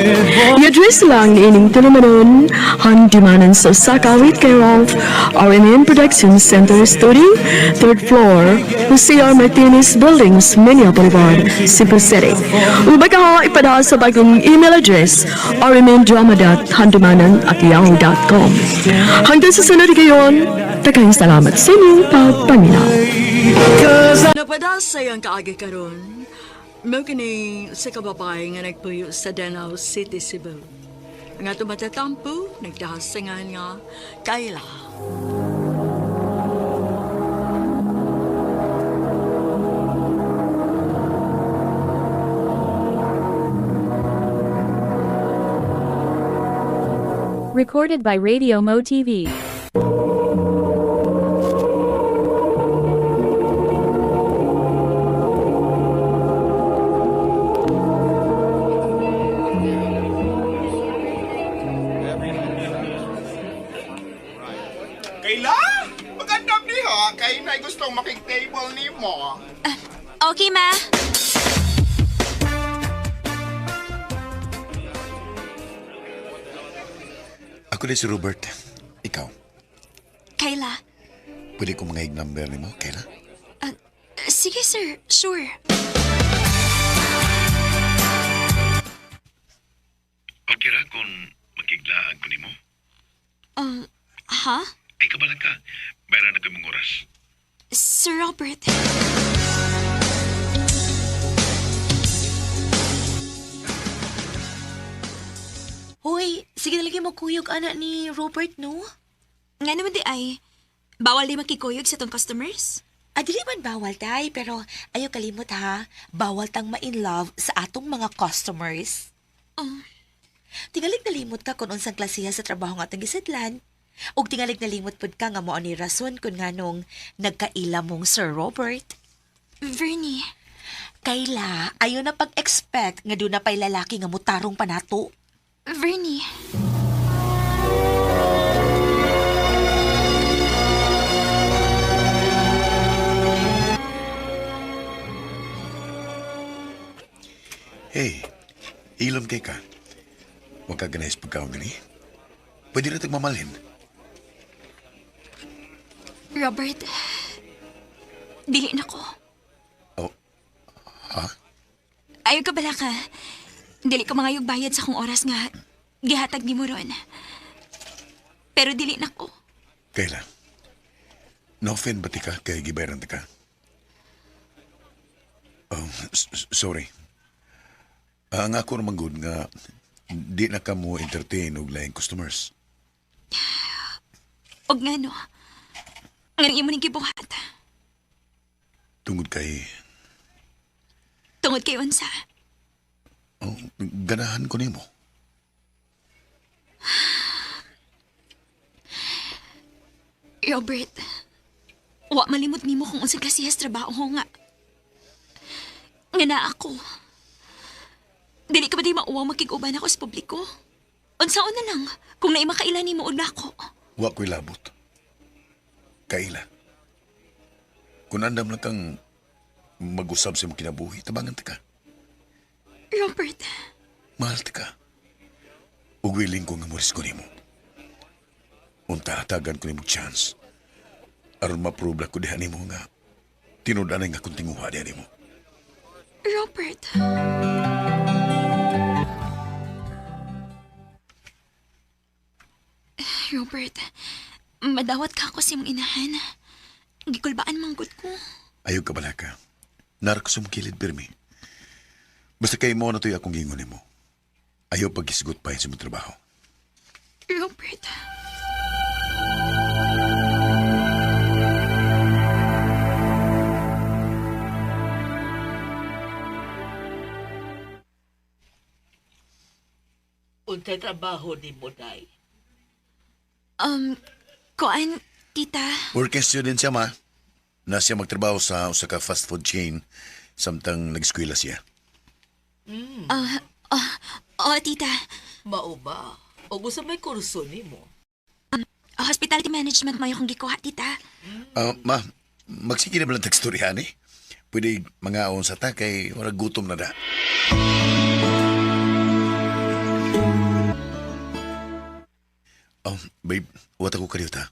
A: I-address lang ni ining tulumanon, handimanan sa Sakawit kay Ralph, RMN Production Center Studio, 3rd floor, Jose R. Martinez Buildings, Manila Boulevard, Cebu City. Ubaga ipadaan sa bagong email address rmndrama.handumanan@yahoo.com. Hanggang sa sunod ngayon, daghang salamat sa inyong pagpaminaw. Napadaan sa iyang kaagi karon, mo kini sa kababae nga nagpuyo sa Danau City, Cebu. Ang ato matatampo, nagdahasingan nga, Kayla.
G: Recorded by Radio Mo TV.
E: Okay, ma.
O: Ako din si Robert. Ikaw,
E: Kayla.
O: pwede ko mga number ni mo, Kayla?
E: Sige, sir. Sure.
O: Okay ra kung makiglaan ko ni mo?
E: Ha?
O: Ay, kabalang ka. Mayroon na kamong oras.
E: Sir Robert.
I: Hoy, sige na lagi mo kuyog anak ni Robert, no?
E: Nga naman di ay, bawal di makikuyog sa tong customers?
I: Dili man bawal, tay, pero ayaw kalimot ha, bawal tang ma-in love sa atong mga customers. Tingalig nalimot ka kung unsang klasiha sa trabaho nga atong gisadlan. Ug tingalig nalimot pud ka nga mao ni rason kung nganong nagkaila mong Sir Robert.
E: Vernie.
I: Kayla, ayaw na pag-expect nga doon na pa'y lalaki nga mutarong panato.
E: Vernie.
O: Hey, ilom kay ka. Huwag ka ganahis pagkaon gani. Pwede na tagmamalhin.
E: Robert. Dili na ko.
O: Oh, ha?
E: Ayaw ka bala ka. Dili ko mangayog bayad sa kong oras nga gihatag ni mo ron. Pero dili na ko.
O: Kayla, na-offend ba ti ka kay gibayaran ti ka? Oh, sorry. Ang ako naman good nga di na ka mo entertain og laing customers.
E: Og nga no. Nga imo ning gibuhat.
O: Tungod kay
E: Tungod kay unsa.
O: oh, ganahan ko nimo.
E: Robert, wa malimot nimo kung unsang klasihas trabaho nga. Nga na ako. Dili ka ba di mauwaw makig-uban ako sa publiko? Unsaon na lang, kung naay makaila nimo og nako.
O: Wa ko'y labot. Kaila. Kung andam lang kang mag-usab sa mong kinabuhi, tabangan ta ka.
E: Robert.
O: Mahal ta ka. Ug willing ko nga muris ko nimo. Unta hatagan ko nimo chance. Aron ma-prove ko diha nimo nga tinud-anay nga kung tinguha diha nimo.
E: Robert. Robert, madawat ka ako sa imong inahan. Gikulbaan manggod ko.
O: Ayaw ka bala ka. Narak ko sa mong kilid, Birmi. Basta kayo mo na to'y akong gingon mo. Ayaw pag-isgot pa sa mong trabaho.
E: Robert.
C: Untay trabaho ni mo, day?
E: Koan, tita?
O: Working student siya, ma. Na siya magtrabaho sa usa ka fast food chain samtang nag-eskwela siya.
E: Tita.
C: Mao ba? O gusto may kurso ni mo?
E: Hospitality management mayo kong gikuha, tita.
O: Ma, magsige na ba lang teksturyahan eh? Pwede mga aon sa ta kay wala gutom na da. Babe, wata ko kayo ta.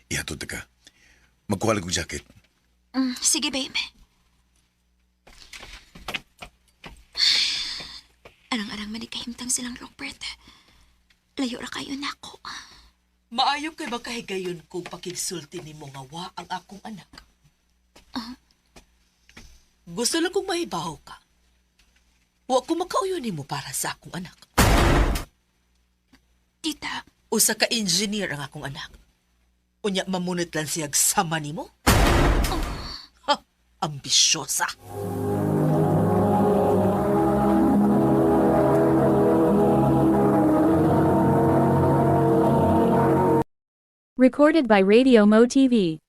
O: Ihatod ta ka. Magkuha lang kong jacket.
E: Sige, babe. Arang-arang manikahimtang silang Robert. Layo ra kayo na ako.
C: Maayo kay makahigayon kung pakigsulti ni mo nga wa ang akong anak. Gusto lang kong mahibaw ka. Wa ko makauyo ni mo para sa akong anak.
E: Tita.
C: Usa ka engineer ang akong anak. Unya mamunot lang siyag sama ni mo? Ha, ambisyosa.
G: Recorded by Radio Mo TV.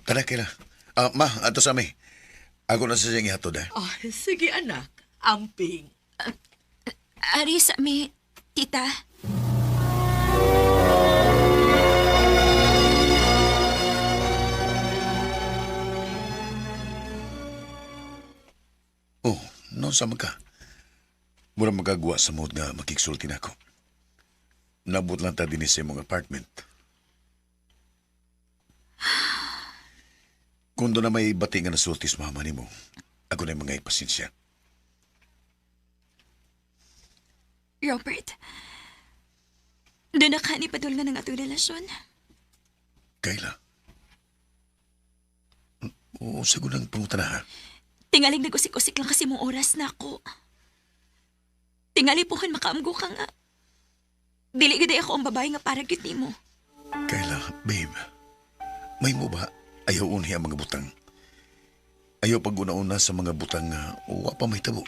O: Tara, kaya. Ma, ato sa amin. Ako na sa siyang ihatod, eh.
C: Sige anak, Amping.
E: Ari sa mi, tita.
O: Oh, no sama ka. Mura magagawa sa mood nga makiksulti na ako. Nabot lang ta din sa mong apartment. Kung doon na may bati nga nasulti sa mama ni mo, ako na yung mga ipasensya.
E: Robert, doon na ka ni padul nga ng atong relasyon.
O: Kayla? Oo, sagot ang pangutan na ha.
E: Tingaling nagusik-usik lang kasi mong oras na ako. Tingali po kan makaamgo ka nga. Dili gid ako ang babae nga para gyud nimo.
O: Kayla, babe. May mo ba ayaw unhi ang mga butang? Ayaw pag-una-una sa mga butang nga uwa pa may tabo.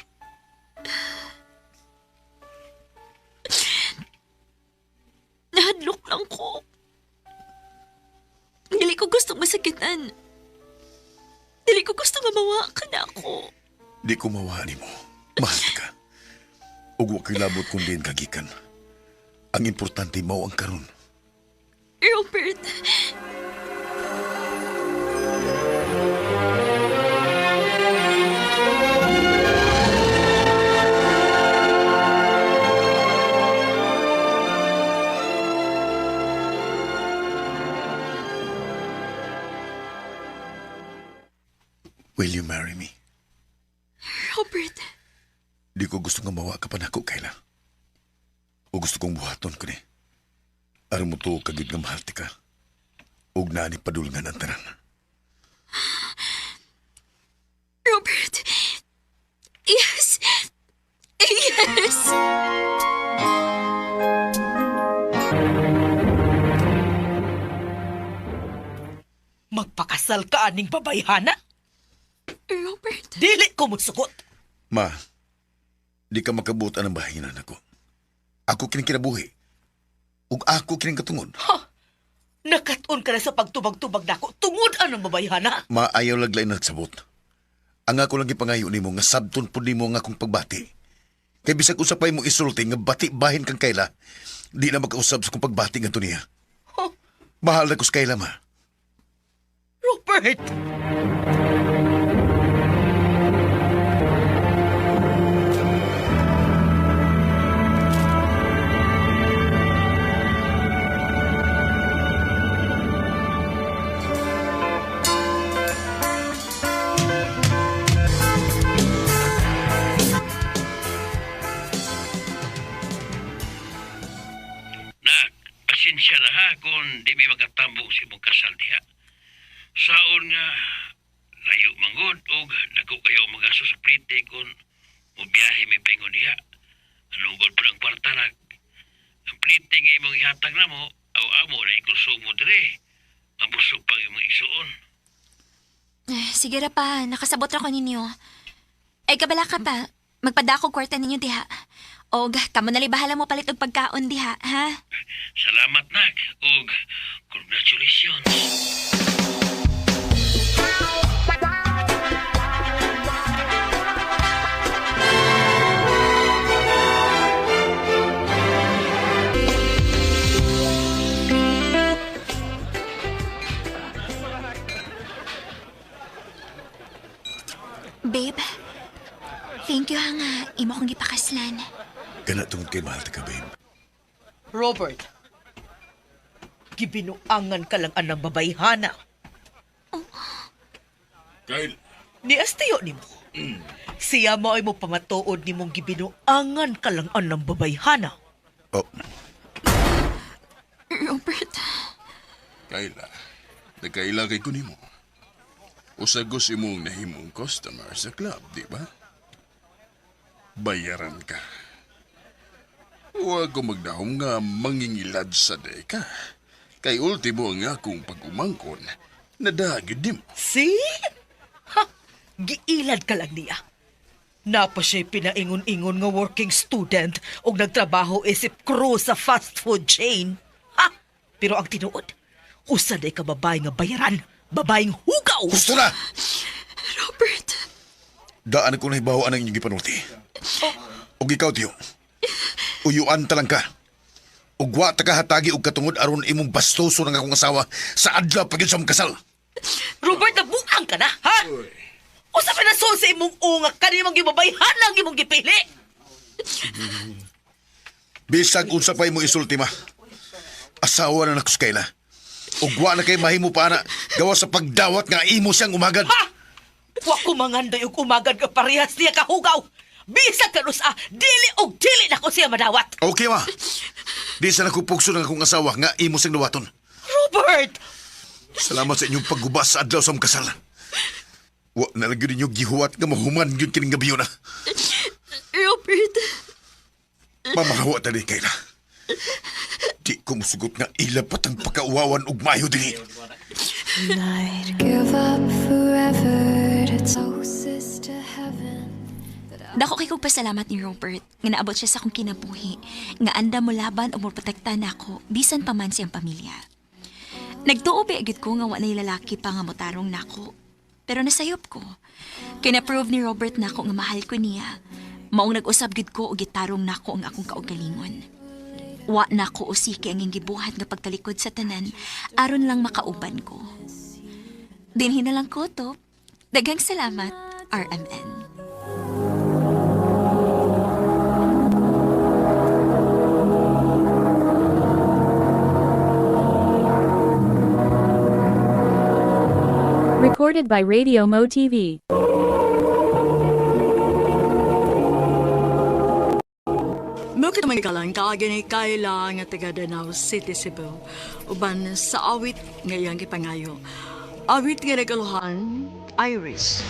E: Nahadlok lang ko. Dili ko gustong masakitan. Dili ko gusto mamawa ka na ako.
O: Di ko mawaan mo. Mahal ka. Ug wa kay labot kung diin kagikan. Ang importante mao ang karon.
E: Robert.
O: Will you marry me?
E: Robert.
O: Di ko gusto nga mawa ka pa nako, Kayla. O gusto kong buhaton ko ni. Aram mo to kagid nga mahal ti ka. Ug naani padulngan ang tanan.
E: Robert. Yes. Yes.
C: Magpakasal ka aning babayhana?
E: Robert.
C: Dili ko musugot.
O: Ma, di ka makabutan ng bahinan ako. Ako kining kinabuhi. Ug ako kining katungod.
C: Ha? Nakatun ka na sa pagtubag-tubag nako tungod anong babayhana?
O: Ma, ayaw laglay na nagsabot. Ang ako lang ipangayo nimo nga sabton po nimo nga akong pagbati. Kay bisag usapay mo isulti nga bati bahin kang Kayla, di na makausap sa kong pagbati nga niya.
C: Huh?
O: Mahal na ko sa Kayla, ma.
C: Robert!
P: Pasensya na ha kung di may magkatambong si mong kasal diha. Saon nga, layo manggod o nako kayo magaso sa plite kung mubiyahe may paingon diha. Anugod po ng kwarta na. Ang plite nga imong ihatag na mo, aw amo na ikonsumo dire. Mabusog pang imong isuon.
E: Sige ra pa, nakasabot ra ko ninyo. Ay kabala ka pa, magpadako kwarta ninyo diha. Og kamo na bahala mo palit og pagkaon diha, ha?
P: Salamat nak, og congratulations.
E: Babe, thank you ha nga. Imo kong gipakaslan.
O: Kana tungod kay mahal ka, babe.
C: Robert, gibinuangan ka lang anang babayhana.
O: Kyle.
C: Ni astiyo ni mo. Siya mo ay mo pamatuod ni mong gibinuangan ka lang anang babayhana.
O: Oh.
E: Robert.
J: Kayla, nagkaila kay kunimo. Usagos imong nahimong customer sa club, di ba? Bayaran ka. Huwag ko magdahom nga mangingilad sa deka. Kay ultimo ang akong pag-umangkon, nadagid di mo.
C: See? Ha? Giilad ka lang niya. Napa siya'y pinaingon-ingon nga working student o nagtrabaho isip crew sa fast food chain. Ha? Pero ang tinuod, usaday ka babae nga bayaran, babaeng hugaw.
O: Gusto na!
E: Robert.
O: Daan ko na hibawa ang inyong gipanulti. Og ikaw, tiyo. Uyuan talang ka. Ug wa ta ka hatagi og katungod aron imong bastoso ng akong asawa sa adlaw pagid sa mong kasal.
C: Robert, nabuang ka na, ha? O sa pinasul sa imong ungak ka nimang gibabayhan ang imong gipili?
O: Bisag unsa pa imong isulti ma. Asawa na nakus kayla. Ug wa na kay mahimo pa na gawa sa pagdawat nga imo siyang umagad.
C: Ha? Wa ko mangandoy og umagad ka parehas niya kahugaw. Bisag ka sa dili og dili na ko siya madawat.
O: Okay ma. Di sa nakupugso ng akong asawa nga imo siyang nawaton.
C: Robert!
O: Salamat sa inyong paggubas sa adlaw sa mong kasal. Wa na lang yun inyong gihuwat nga mahuman yun kining gabi na.
C: Robert!
O: Mamahawa tali kayla. Di ko musugot nga ilapat ang pagkauwawan ug maayo dili.
Q: Give up forever to closest to heaven.
E: Dako kay kong pasalamat ni Robert nga naabot siya sa akong kinabuhi nga anda mo laban o mo protekta nako bisan pa man siyang pamilya. Nagtuo agad ko nga walay lalaki pa nga motarong nako. Pero nasayop ko. Kay na-prove ni Robert nako nga mahal ko niya. Maong nag-usab gid ko og gitarong nako ang akong kaugalingon. Wa nako usiki ang gibuhat nga pagtalikod sa tanan aron lang makauban ko. Dinhi na lang ko to. Daghang salamat, RMN.
G: Recorded by Radio Mo TV.
A: Mukha naman kalang kaagani Kayla nga taga Danau City, Cebu. Uban sa awit ngayang kipangayo. Awit nga nagaluhan, Iris.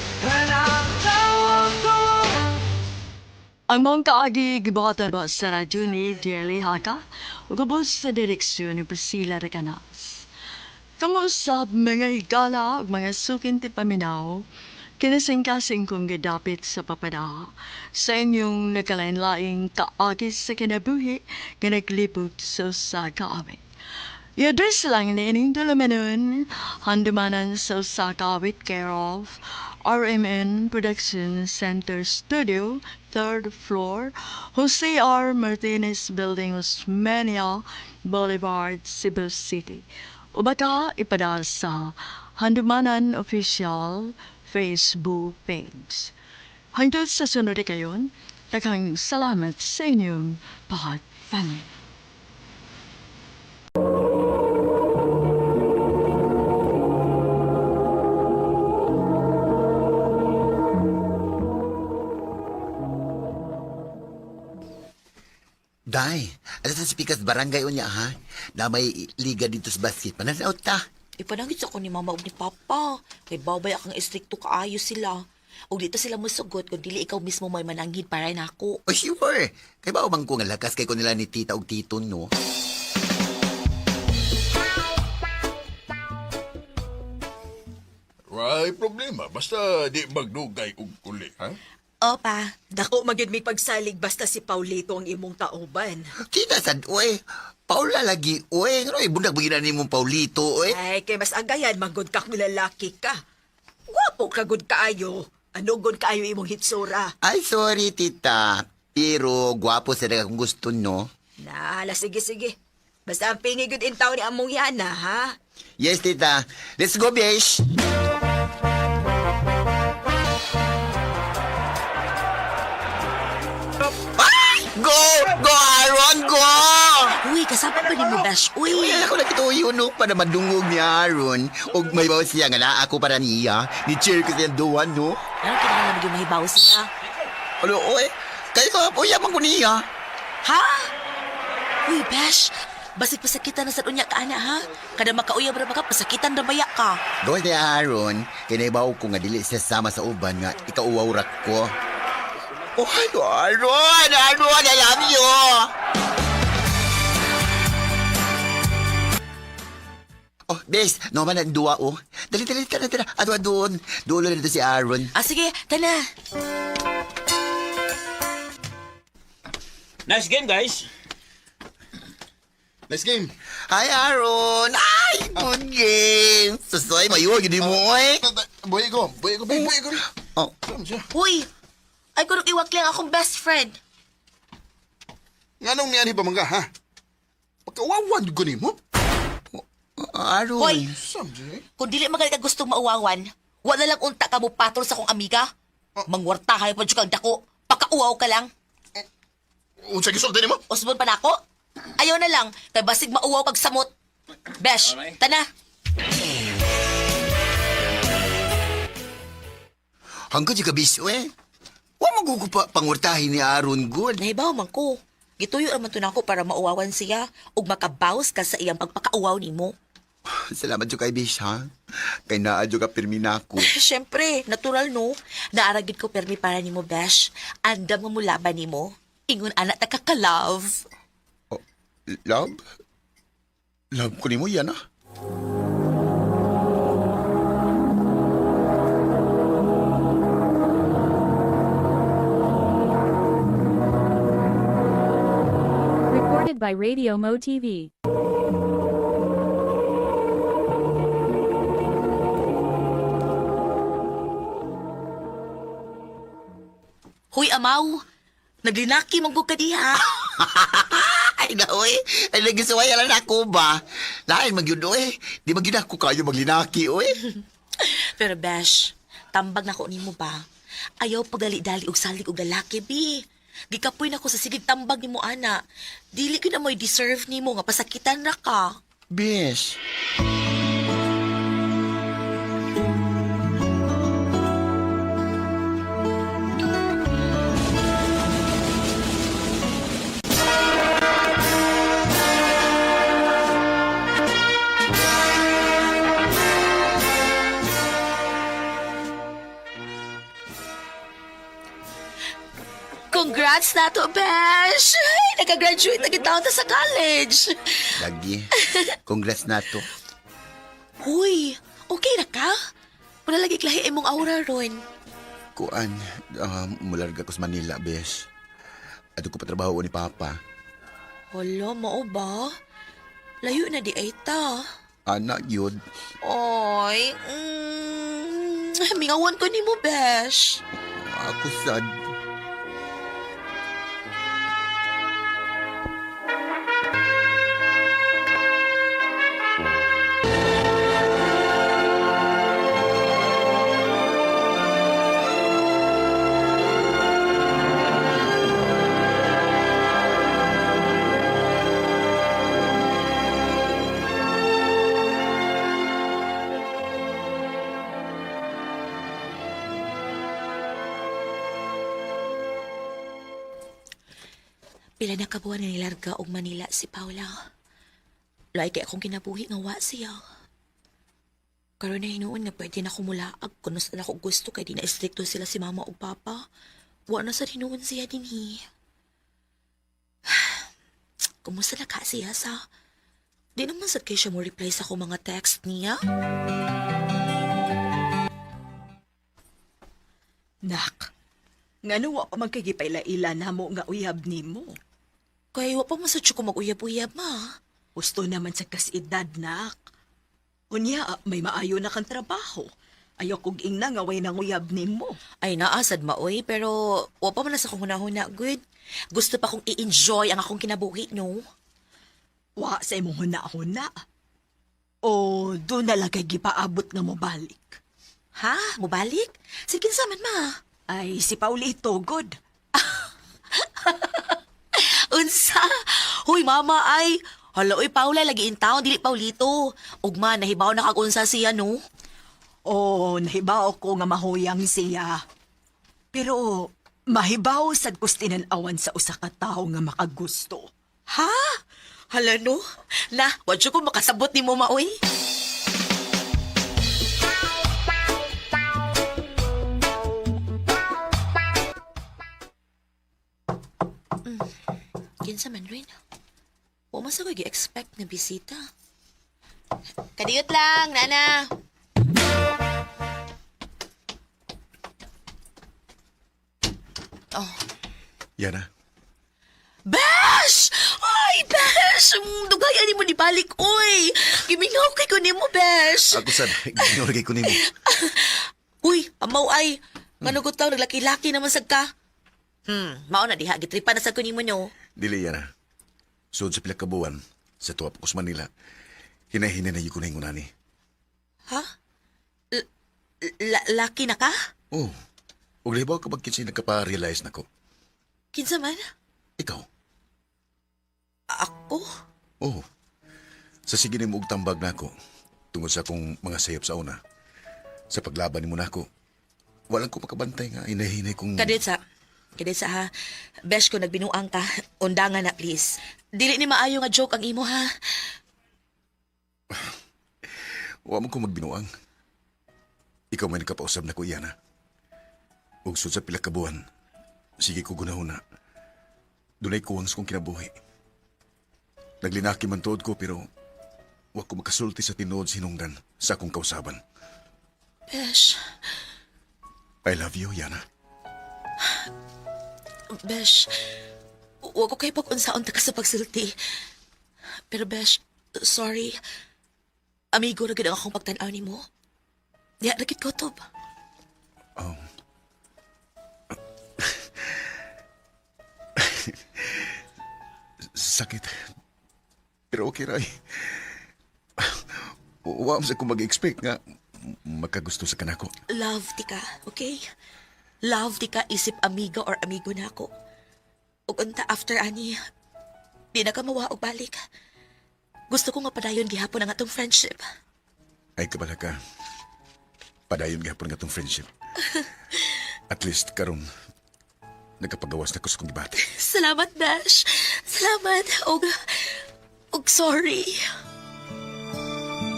A: Ang mga kaagi gibatan ba sa radyo ni Dearly Haka o kabos sa direksyon ni Priscilla Recanas. Kamusap mga higala ug mga sukin ti paminaw, kinasing-kasing kong gidapit sa papada sa inyong nagkalain-laing kaagi sa kinabuhi nga naglibot sa kaawit. I-address lang na ining dalamanun, handumanan sa Sakawit care of RMN Production Center Studio, 3rd floor, Jose R. Martinez Building, Osmeña Boulevard, Cebu City. O baka ipadal sa Handumanan Official Facebook page. Hanggang sa sunod kayon, daghang salamat sa inyong pagpapanig.
R: Day, alas sa pikas barangay o niya ha? Na may liga dito sa basket. Pananaot ta.
I: Ipanangit ako ni mama ug ni papa. Kay babay akong istrikto kaayo sila. O dito sila musugot kung dili ikaw mismo may mananghid para nako.
R: Oh, sure. Kay ba umang ko nga lakas kay ko nila ni tita ug titon, no?
O: Why problema? Basta di magdugay og uli, ha?
I: Opa.
D: Dako magid may pagsalig basta si Paulito ang imong tauban.
R: Tita sad, oy. Paula lagi, oy. Ano, bundag baginan ni mong Paulito, oy.
D: Ay, kay mas agayan, magod kak milalaki ka. Wapo ka good kaayo. Ano good kaayo imong hitsura?
R: Ay, sorry, tita. Pero gwapo sa kung gusto, no?
D: Nala, sige. Basta ang pingi good in taon ni among yana, ha?
R: Yes, tita. Let's go, besh. Go! Go, Aaron! Go!
I: Uy, kasama ba ni mo, Bash? Uy!
R: Uy, ako nakituyunok para madungog ni Aaron. Og may bawas siya nga na ako para niya. Ni-cheer ko siya doon, no?
I: Ano kinahanglan maging mahibaw siya?
R: Ano, oy? Kayo, uyamang ko niya.
I: Ha? Uy, Bash! Basig pasakitan na sa unya ka, ana, ha? Kada makauyab ra ka, pasakitan na baya ka.
R: Doon ni Aaron, kinaibaw ko nga dili siya sama sa uban nga ikauwawrak ko. Oh, Aaron! Aaron, I love you! Oh, bes, no man ang duwa, oh. Dali, tara. Ano doon? Dulo na dito si Aaron.
I: Ah, sige, tana.
L: Nice game, guys.
O: Nice game.
R: Hi, Aaron! Ay, good game! Susoy, mayo, yun mo, eh.
O: Buhay ko.
R: Oh.
I: Huy! Ay kurog iwak lang akong best friend.
J: Nga nung niyan ba mga, ha? Pagkawawan ko ni mo?
R: Aron.
I: Hoy! Kung dili magalit ka gustong mauwawan, wala lang unta ka mo patol sa kong amiga. Mangwartahay pa dyan kang dako. Pagkauwaw ka lang.
J: Unsa gisulti nimo?
I: Usbon pa na ako? Ayaw na lang, kay basig mauwaw kag samot. Besh, tana.
R: Hanggang di ka biso eh. Wa magugupa pangurtahin ni Aron good.
I: Nahibaw man ko. Gituyo naman to nako para mauwawan siya ug makabaws ka sa iyang pagpakauwaw nimo.
R: Salamat jo kay Bish, ha? Kay naa jo ka pirmi na ako.
I: Siyempre, natural no. Naaragid ko permi para nimo, Besh. Andam mo mulaban nimo. Ingon anak na kakalove.
R: Love? Love ko ni mo yan, ah.
G: Recorded by Radio Mo TV.
I: Huy, amaw. Naglinaki mong ka diha.
R: Ay na, oy. Ay, nagisuway lang ako ba? Lain magyud, oy. Di magyud ako kayo maglinaki, oy.
I: Pero Besh, tambag na ko nimo ba? Ayaw pagdali-dali og salig og lalaki, bi. Gikapoy na ko sa sigig tambag nimo ana. Dili ko na mo'y deserve nimo nga pasakitan na ka.
R: Bish.
I: Congrats na to, Besh! Ay, nakagraduate na kita sa college.
R: Lagi. Congrats na to.
I: Huy, okay na ka? Wala lagi klahi imong aura ron.
R: Kuan, mularga ko sa Manila, Bish. Ato ko patrabaho ni Papa.
I: Hala, mao ba? Layo na di ay ta.
R: Anak yun.
I: Oy, mingawan ko ni mo, Besh.
R: Ako sad.
I: Pila na kabuhan na nilarga og Manila si Paula. Laay kay akong kinabuhi nga wa siya. Karon na hinuon nga pwede na kumulaag kung na ako gusto kay di na istrikto sila si mama o papa. Wa na sa hinuon siya dinhi. Kumusta na ka siya sa? Di naman sad kay siya mo reply sa akong mga text niya.
A: Nak, ngano wa pa magkagipayla-ila na mo nga uyab nimo?
I: Kaya wa pa masadyo ko mag-uyab-uyab, ma.
A: Gusto naman sa kasidad, nak. Unya, may maayo na kang trabaho. Ayaw kong ingna nga way nang uyab nimo.
I: Ay, naasad maoy, pero wa pa man na sa kong hunahuna, good. Gusto pa kong i-enjoy ang akong kinabuhi, no?
A: Wa sa imong huna-huna. O, doon na lang kay gipaabot nga mo balik.
I: Ha? Mubalik? Sige naman, ma.
A: Ay, si Paulito, good.
I: Unsa? Hoy, mama, ay. Hala, oy, Paula, lagi in town, dili Paulito. Ugma, nahibaw na kag-unsa siya, no?
A: Oo, nahibaw ko nga mahuyang siya. Pero, mahibaw sad kustinanawan sa usa ka tawo nga makagusto.
I: Ha? Hala, no? Na, wadyo ko makasabot ni mo, maoy. Kinsa man rin. Wa man sa ko gi-expect na bisita. Kadiyot lang, nana. Oh.
O: Yana.
I: Besh! Ay, Besh! Dugayan ni mo ni balik, oy! Gimingaw kay ko ni mo, Besh!
O: Ako sad, ignore kay ko nimo.
I: Uy, amaw ay, Manugot taw naglaki-laki naman sad ka. Mao na diha gitripa na sa kunimo nyo.
O: Dili yan na. Sud sa pila ka buwan, sa tuwa pa ko sa Manila, hinahinay na yung kunay ngunani.
I: Ha? Laki na ka?
O: Oh, ug libaw ka bagkit siya nagkapa-realize na ko.
I: Kinsa man?
O: Ikaw?
I: Ako?
O: Oh, sa sige ni mo og tambag na ako, tungod sa akong mga sayop sa una. Sa paglaban ni mo na ako, walang ko makabantay nga, hinahinay kong...
I: Kadetsa ha. Besh ko nagbinuang ka. Undangan na please. Dili ni maayo nga joke ang imo ha.
O: Wa mo ko magbinuang. Ikaw may nakapausab na ko iyan ha. Ug sud sa pila ka buwan, sige ko gunahuna. Dunay kuwang sa kong kinabuhi. Naglinaki man tuod ko pero wa ko makasulti sa tinuod sinungdan sa akong kausaban.
I: Besh.
O: I love you, Yana.
I: Besh, huwag ko kayo pag-unsaon ta ka sa pagsulti. Pero Besh, sorry. Amigo na gano'n akong pagtanaw ni mo. Diya, nakit ko, Tob.
O: Sakit. Pero okay, Ray. Wa mo sa kong mag-expect nga makagusto sa kanako.
I: Love di ka, okay? Love di ka isip amiga or amigo na ako. Ug unta after ani, di na ka mawa og balik. Gusto ko nga padayon gihapon ang atong friendship.
O: Ay kabala ka. Padayon gihapon nga tong friendship. At least karon nagkapagawas na ko sa kong debate.
I: Salamat, Dash. Salamat. Og sorry.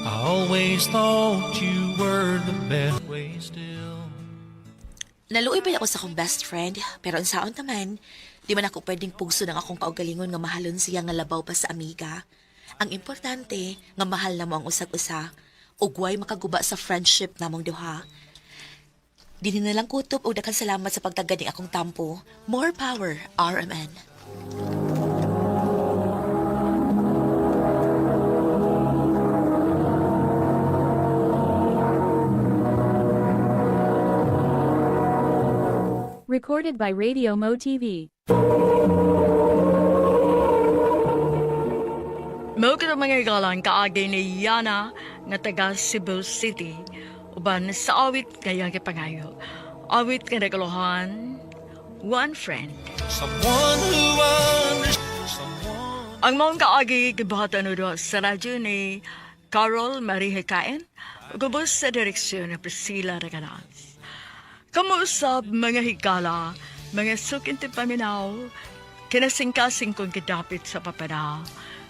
H: I always thought you were the best way still.
I: Naluoy pa ako sa akong best friend, pero unsaon naman, di man ako pwedeng pugso ng akong kaugalingon nga mahalon siya nga labaw pa sa amiga. Ang importante, nga mahal na mo ang usag-usa, ug way makaguba sa friendship namong duha. Dili na lang kutob o daghang salamat sa pagtagad ning akong tampo. More power, RMN.
G: Recorded by Radio Mo TV.
A: Mao kita mga igalang kaagi ni Yana nga taga Cebu City. Uban sa awit kaya kipangayo. Awit nga nagalohan, one friend.
H: Someone who understands.
A: Ang maong kaagi gibahatan do sa radyo ni Carol Marie Hikain, gubos sa direksyon ni Priscilla Reganas. Kamuusap mga higala, mga sukinti paminaw, kinasingkasing kong kidapit sa papanaw,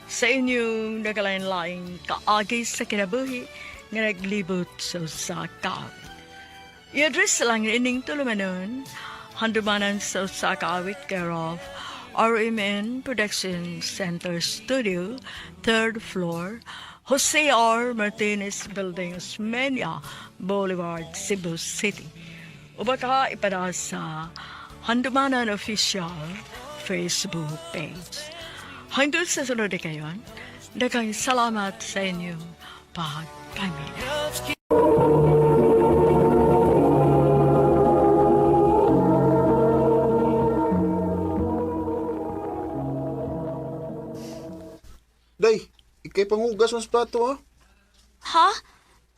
A: sa inyong nagalain-laing kaagi sa kinabuhi nga naglibot sa kaawit. I-address lang ining tulumanon, handumanan sa kaawit care of RMN Production Center Studio, 3rd floor, Jose R. Martinez Building, Osmeña Boulevard, Cebu City. O baka ipada sa Handumanan Official Facebook page. Hanggang sa sunod na kayon, daghang salamat sa inyong pagpamilya.
S: Day, ikay pangugas ng plato ha?
E: Ha?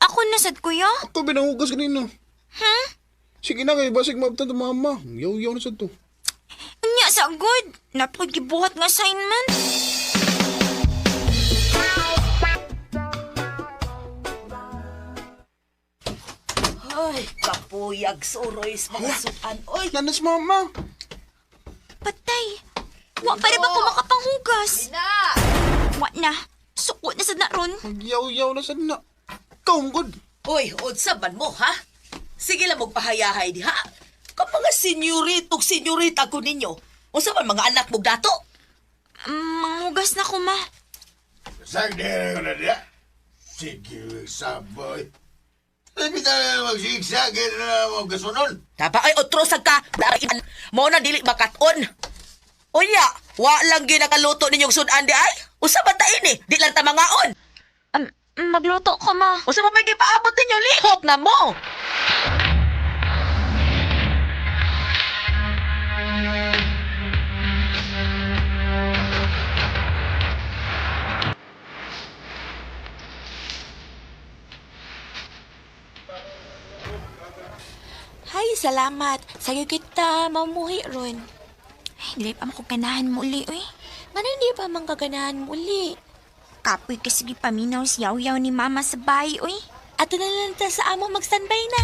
E: Ako nasad, kuya?
S: Ako binangugas kanino. Sige na kayo, basig mabtan to mama. Yaw-yaw na sa to.
E: Anya sa good. Napagibuhat nga assignment.
I: Ay, kapuyag suroys mga sukan. Oy!
S: Nanas mama!
E: Patay. Wa pa rin ba ko makapanghugas? Wa na. Suko na sa na ron.
S: Magyaw-yaw na sa na. Kaunggod.
C: Uy, unsaban mo, ha? Sige lang magpahayahay di, ha? Kapag nga senyorita ko ninyo, unsaban mga anak mong dato?
E: Manghugas na ko, ma.
T: Sagdera ko na diya. Sige, saboy. Sabi tayo magsigsagin na mga gasunon.
C: Tapa ay otrosag ka, dahil mo na dili makaton. Unya, wa lang ginakaluto ninyong sudan di ay? Usaban ta ini, di lang ta mangaon.
E: Magluto ko, ma.
C: Usaban pa gipaabot ninyo, lihok na mo.
E: salamat. Sayo kita mamuhi ron. Ay, dili pa makuganahan mo uli, uy. Nga hindi pa manggaganahan mo uli. Kapoy kasi paminaw si yaw-yaw ni mama sa bahay, uy. Ato na lang ta sa amo mag-standby na.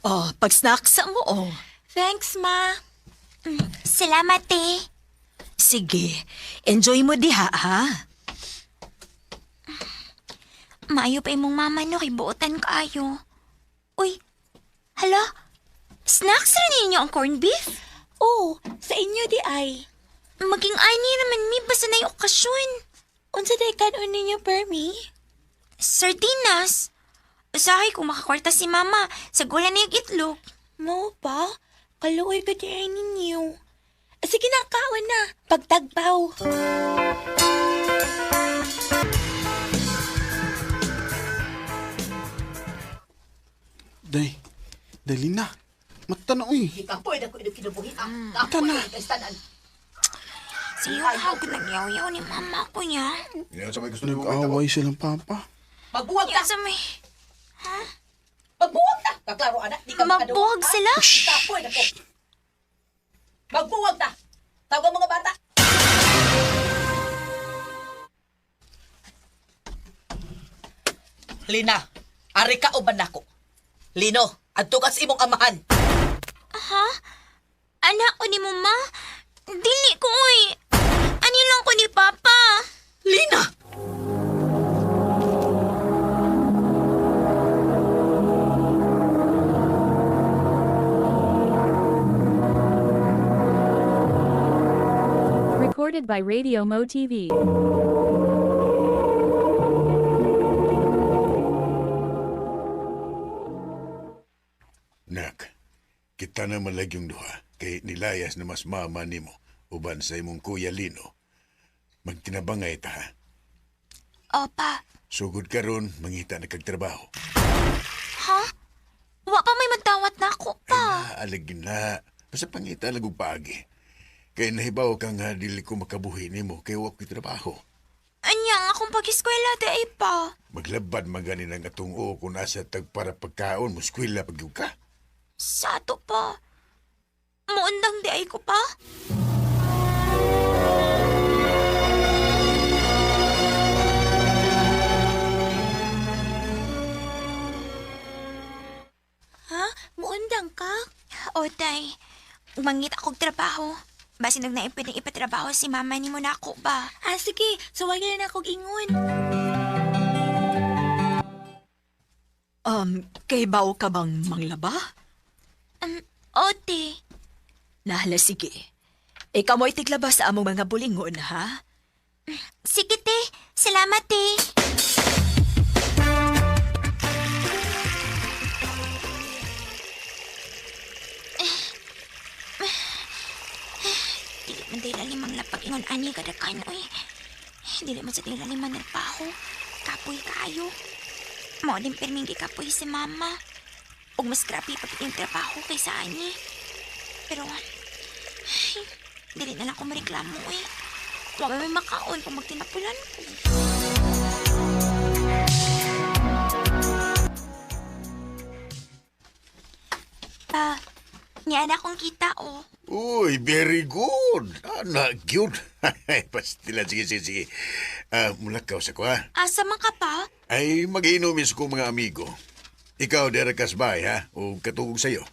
C: Oh, pag-snacks mo, oh.
E: Thanks, ma. Salamat, eh.
C: Sige, enjoy mo diha, ha?
E: Maayo pa imong mama no, kay buotan kaayo. Uy, hala? Snacks rin ninyo ang corned beef? Oo, sa inyo di ay. Maging ani naman mi, basta na yung okasyon. Unsa day kanon ninyo, Permi? Sardinas. Usahay kung makakwarta si mama, sa gula na yung itlog. Mo pa? Kaluoy ka di ay ninyo. Sige na, kawan na. Pagtagpaw.
S: Dali na. Mata na, uy.
C: Ikapoy na ko ito kinabuhi.
S: Mata na.
E: Siyaw ko nagyaw-yaw ni mama ko niya.
S: Yan sa may gusto niyo. Nag-away silang papa.
C: Magbuwag ka!
E: Sa may...
C: Magbuwag ka! Kaklaro, anak. Di ka
E: Magbuwag sila?
C: Ikapoy na ko. Magbuwag ka! Tawag ang mga bata! Lina, ari ka o banako? Lino, adtukas imong amahan.
E: Ha? Anak ko ni mama? Dili ko, uy. Ani lang ko ni papa.
C: Lina!
G: Recorded by Radio Mo TV.
O: Nak, kita na malagyong duha kay nilayas na mas mama nimo uban sa imong kuya Lino. Magtinabangay ta ha.
E: Opa.
O: Sugod karon mangita na kag trabaho.
E: Ha? Wa pa may magdawat na ako pa.
O: Alagin na. Basta pangita lagog paagi. Kay nahibaw ka nga dili ko makabuhi nimo kay wa ko'y trabaho.
E: Anyang akong pag-eskwela day pa.
O: Maglabad magani ng atong o kung asa tag para pagkaon mo eskwela pagyug ka.
E: Sato pa. Muundang di ay ko pa. Ha? Muundang ka? O, day. Mangit akong trabaho. Basi nag naipid ipatrabaho si mama ni mo na ako ba? Ah, sige. Suwayan na akong ingon.
C: Kay bawo ka bang manglaba?
E: Ote.
C: Nahala, sige. Ikaw mo'y tiglaba sa among mga bulingon, ha?
E: Sige, te. Salamat, te. Dili man tayo lalimang lapag-ingon ani kadakan, uy. Dili man sa tayo laliman nagpaho. Kapoy kayo. Mao din perming kapoy si mama. Ug mas grabe pag yung trabaho kaysa ani. Pero, ay, dili na lang ko mareklamo, eh. Huwag may makaon kung magtinapulan ko. Niyan akong kita, oh.
O: Uy, very good. Anak, cute. Pastila, sige. Mulakaw sa ko, ha?
E: Asa man ka pa?
O: Ay, mag-inumis ko mga amigo. Ikaw, Derek Kasbay, ha? O katugog sa'yo.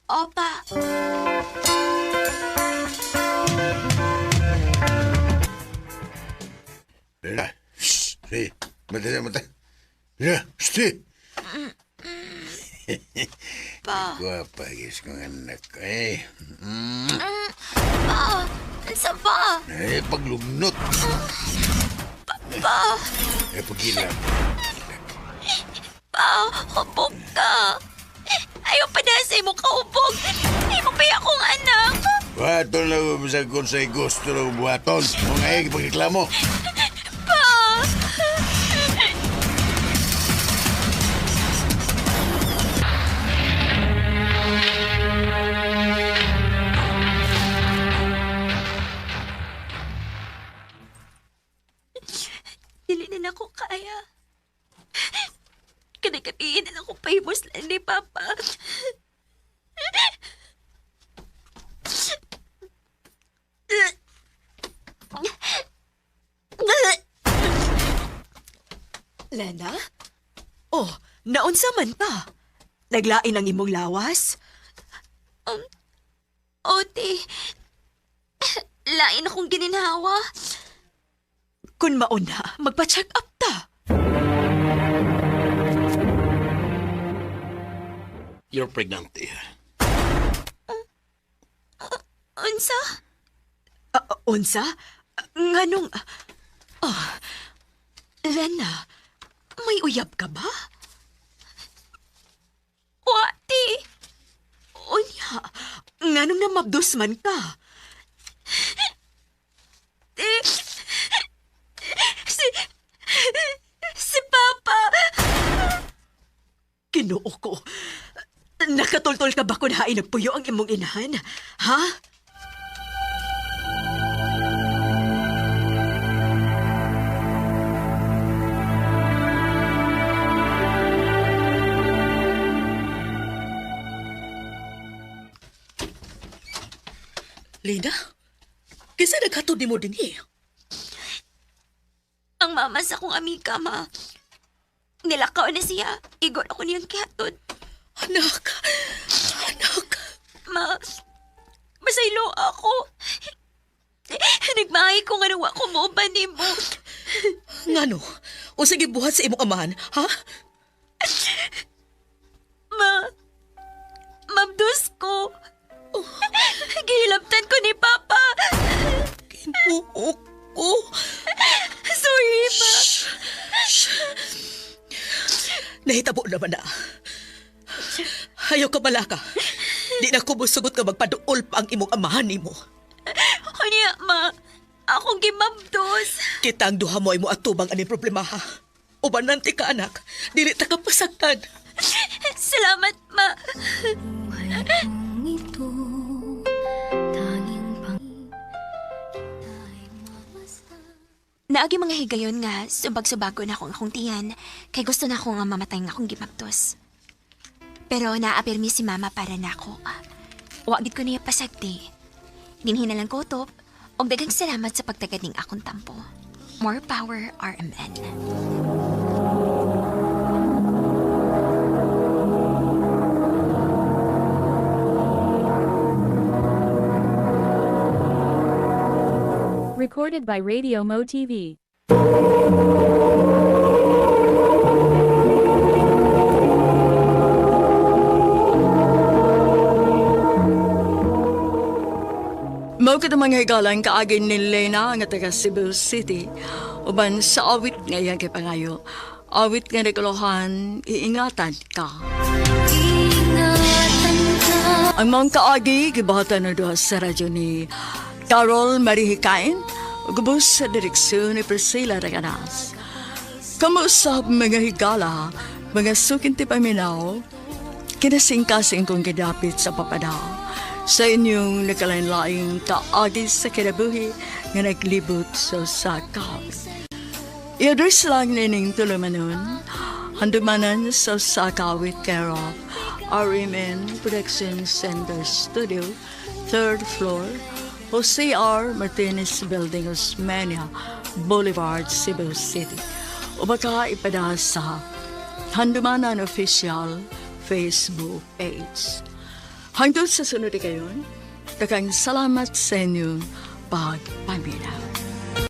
E: Opa.
O: Derek, shh, hey, mata. Ya, shh,
E: Pa.
O: Guwapa, guys, kong anak ko, eh.
E: Pa, ansa pa?
O: Eh, paglugnot.
E: Pa.
O: Eh, pagilap.
E: Pa, hubog ka. Ayaw pa na sa imo kahubog. Ay mo pa akong anak.
O: Buhaton lang mo sa kung sa'y gusto ng buhaton. Mga ay, pagreklamo.
E: Pa.
D: Lena? Oh, naunsa man ka? Naglain ang imong lawas?
E: Ote, lain akong gininhawa.
D: Kung mauna, magpa-check up ta.
T: You're pregnant, eh.
E: Unsa?
D: Unsa? Nganong... Oh, Lena, may uyab ka ba?
E: Wati.
D: Unya, nganong namabdos man ka?
E: Si Papa.
D: Ginoo ko. Nakatultol ka ba kung hain nagpuyo ang imong inahan? Ha?
C: Lina, kisa naghatod ni mo din eh.
E: Ang mama sa kong amiga, ma. Nilakaw na siya. Igon ako niyang kihatod.
C: Anak.
E: Ma, masaylo ako. Nagmahay ko nga nawa ko mo ba ni mo.
C: Ngano? O sige buhat sa imong amahan, ha?
E: Mabdus ko. Gihilabtan ko ni Papa.
C: Kinuok ko.
E: Sorry, ma.
C: Nahitabo naman na. Ayaw ka malaka. Di na ko musugot ka magpaduol pa ang imong amahan ni mo.
E: Kanya, ma. Akong gimabdos.
C: Kita ang duha mo ay mo atubang aning problema ha. Uban nanti ka anak. Dili ta ka pasaktan.
E: Salamat, ma. Naagi mga higayon nga, subag-subago na akong tiyan, kay gusto na akong mamatay nga akong gimabtos. Pero naapirmi si mama para na ako. Wagid ko niya pasagdi. Dinhin na lang kutop, og daghang salamat sa pagtaganing akong tampo. More power, RMN.
G: Recorded by Radio Mo TV.
A: Mao kita mga higalang kaagin ni Lena nga taga Cebu City. Uban sa awit ngayon kay pangayo. Awit nga naguluhan, iingatan ka. Ang mga kaagi, gibahatan na doon sa radyo ni Carol Marihikain, gubos sa direksyon ni Priscilla Reganas. Kamuusap mga higala, mga sukinti paminaw, kinasing-kasing kong gidapit sa papadaw. Sa inyong nakalain-laing kaagi sa kinabuhi nga naglibot sa sakaw. I-address lang nining tulumanon, handumanan sa sakaw with care of RMN Production Center Studio, 3rd floor, Jose R. Martinez Building, Osmeña Boulevard, Cebu City. O baka ipada sa Handumanan Official Facebook page. Hangtod sa sunod kayon, daghang salamat sa inyong pagpaminaw.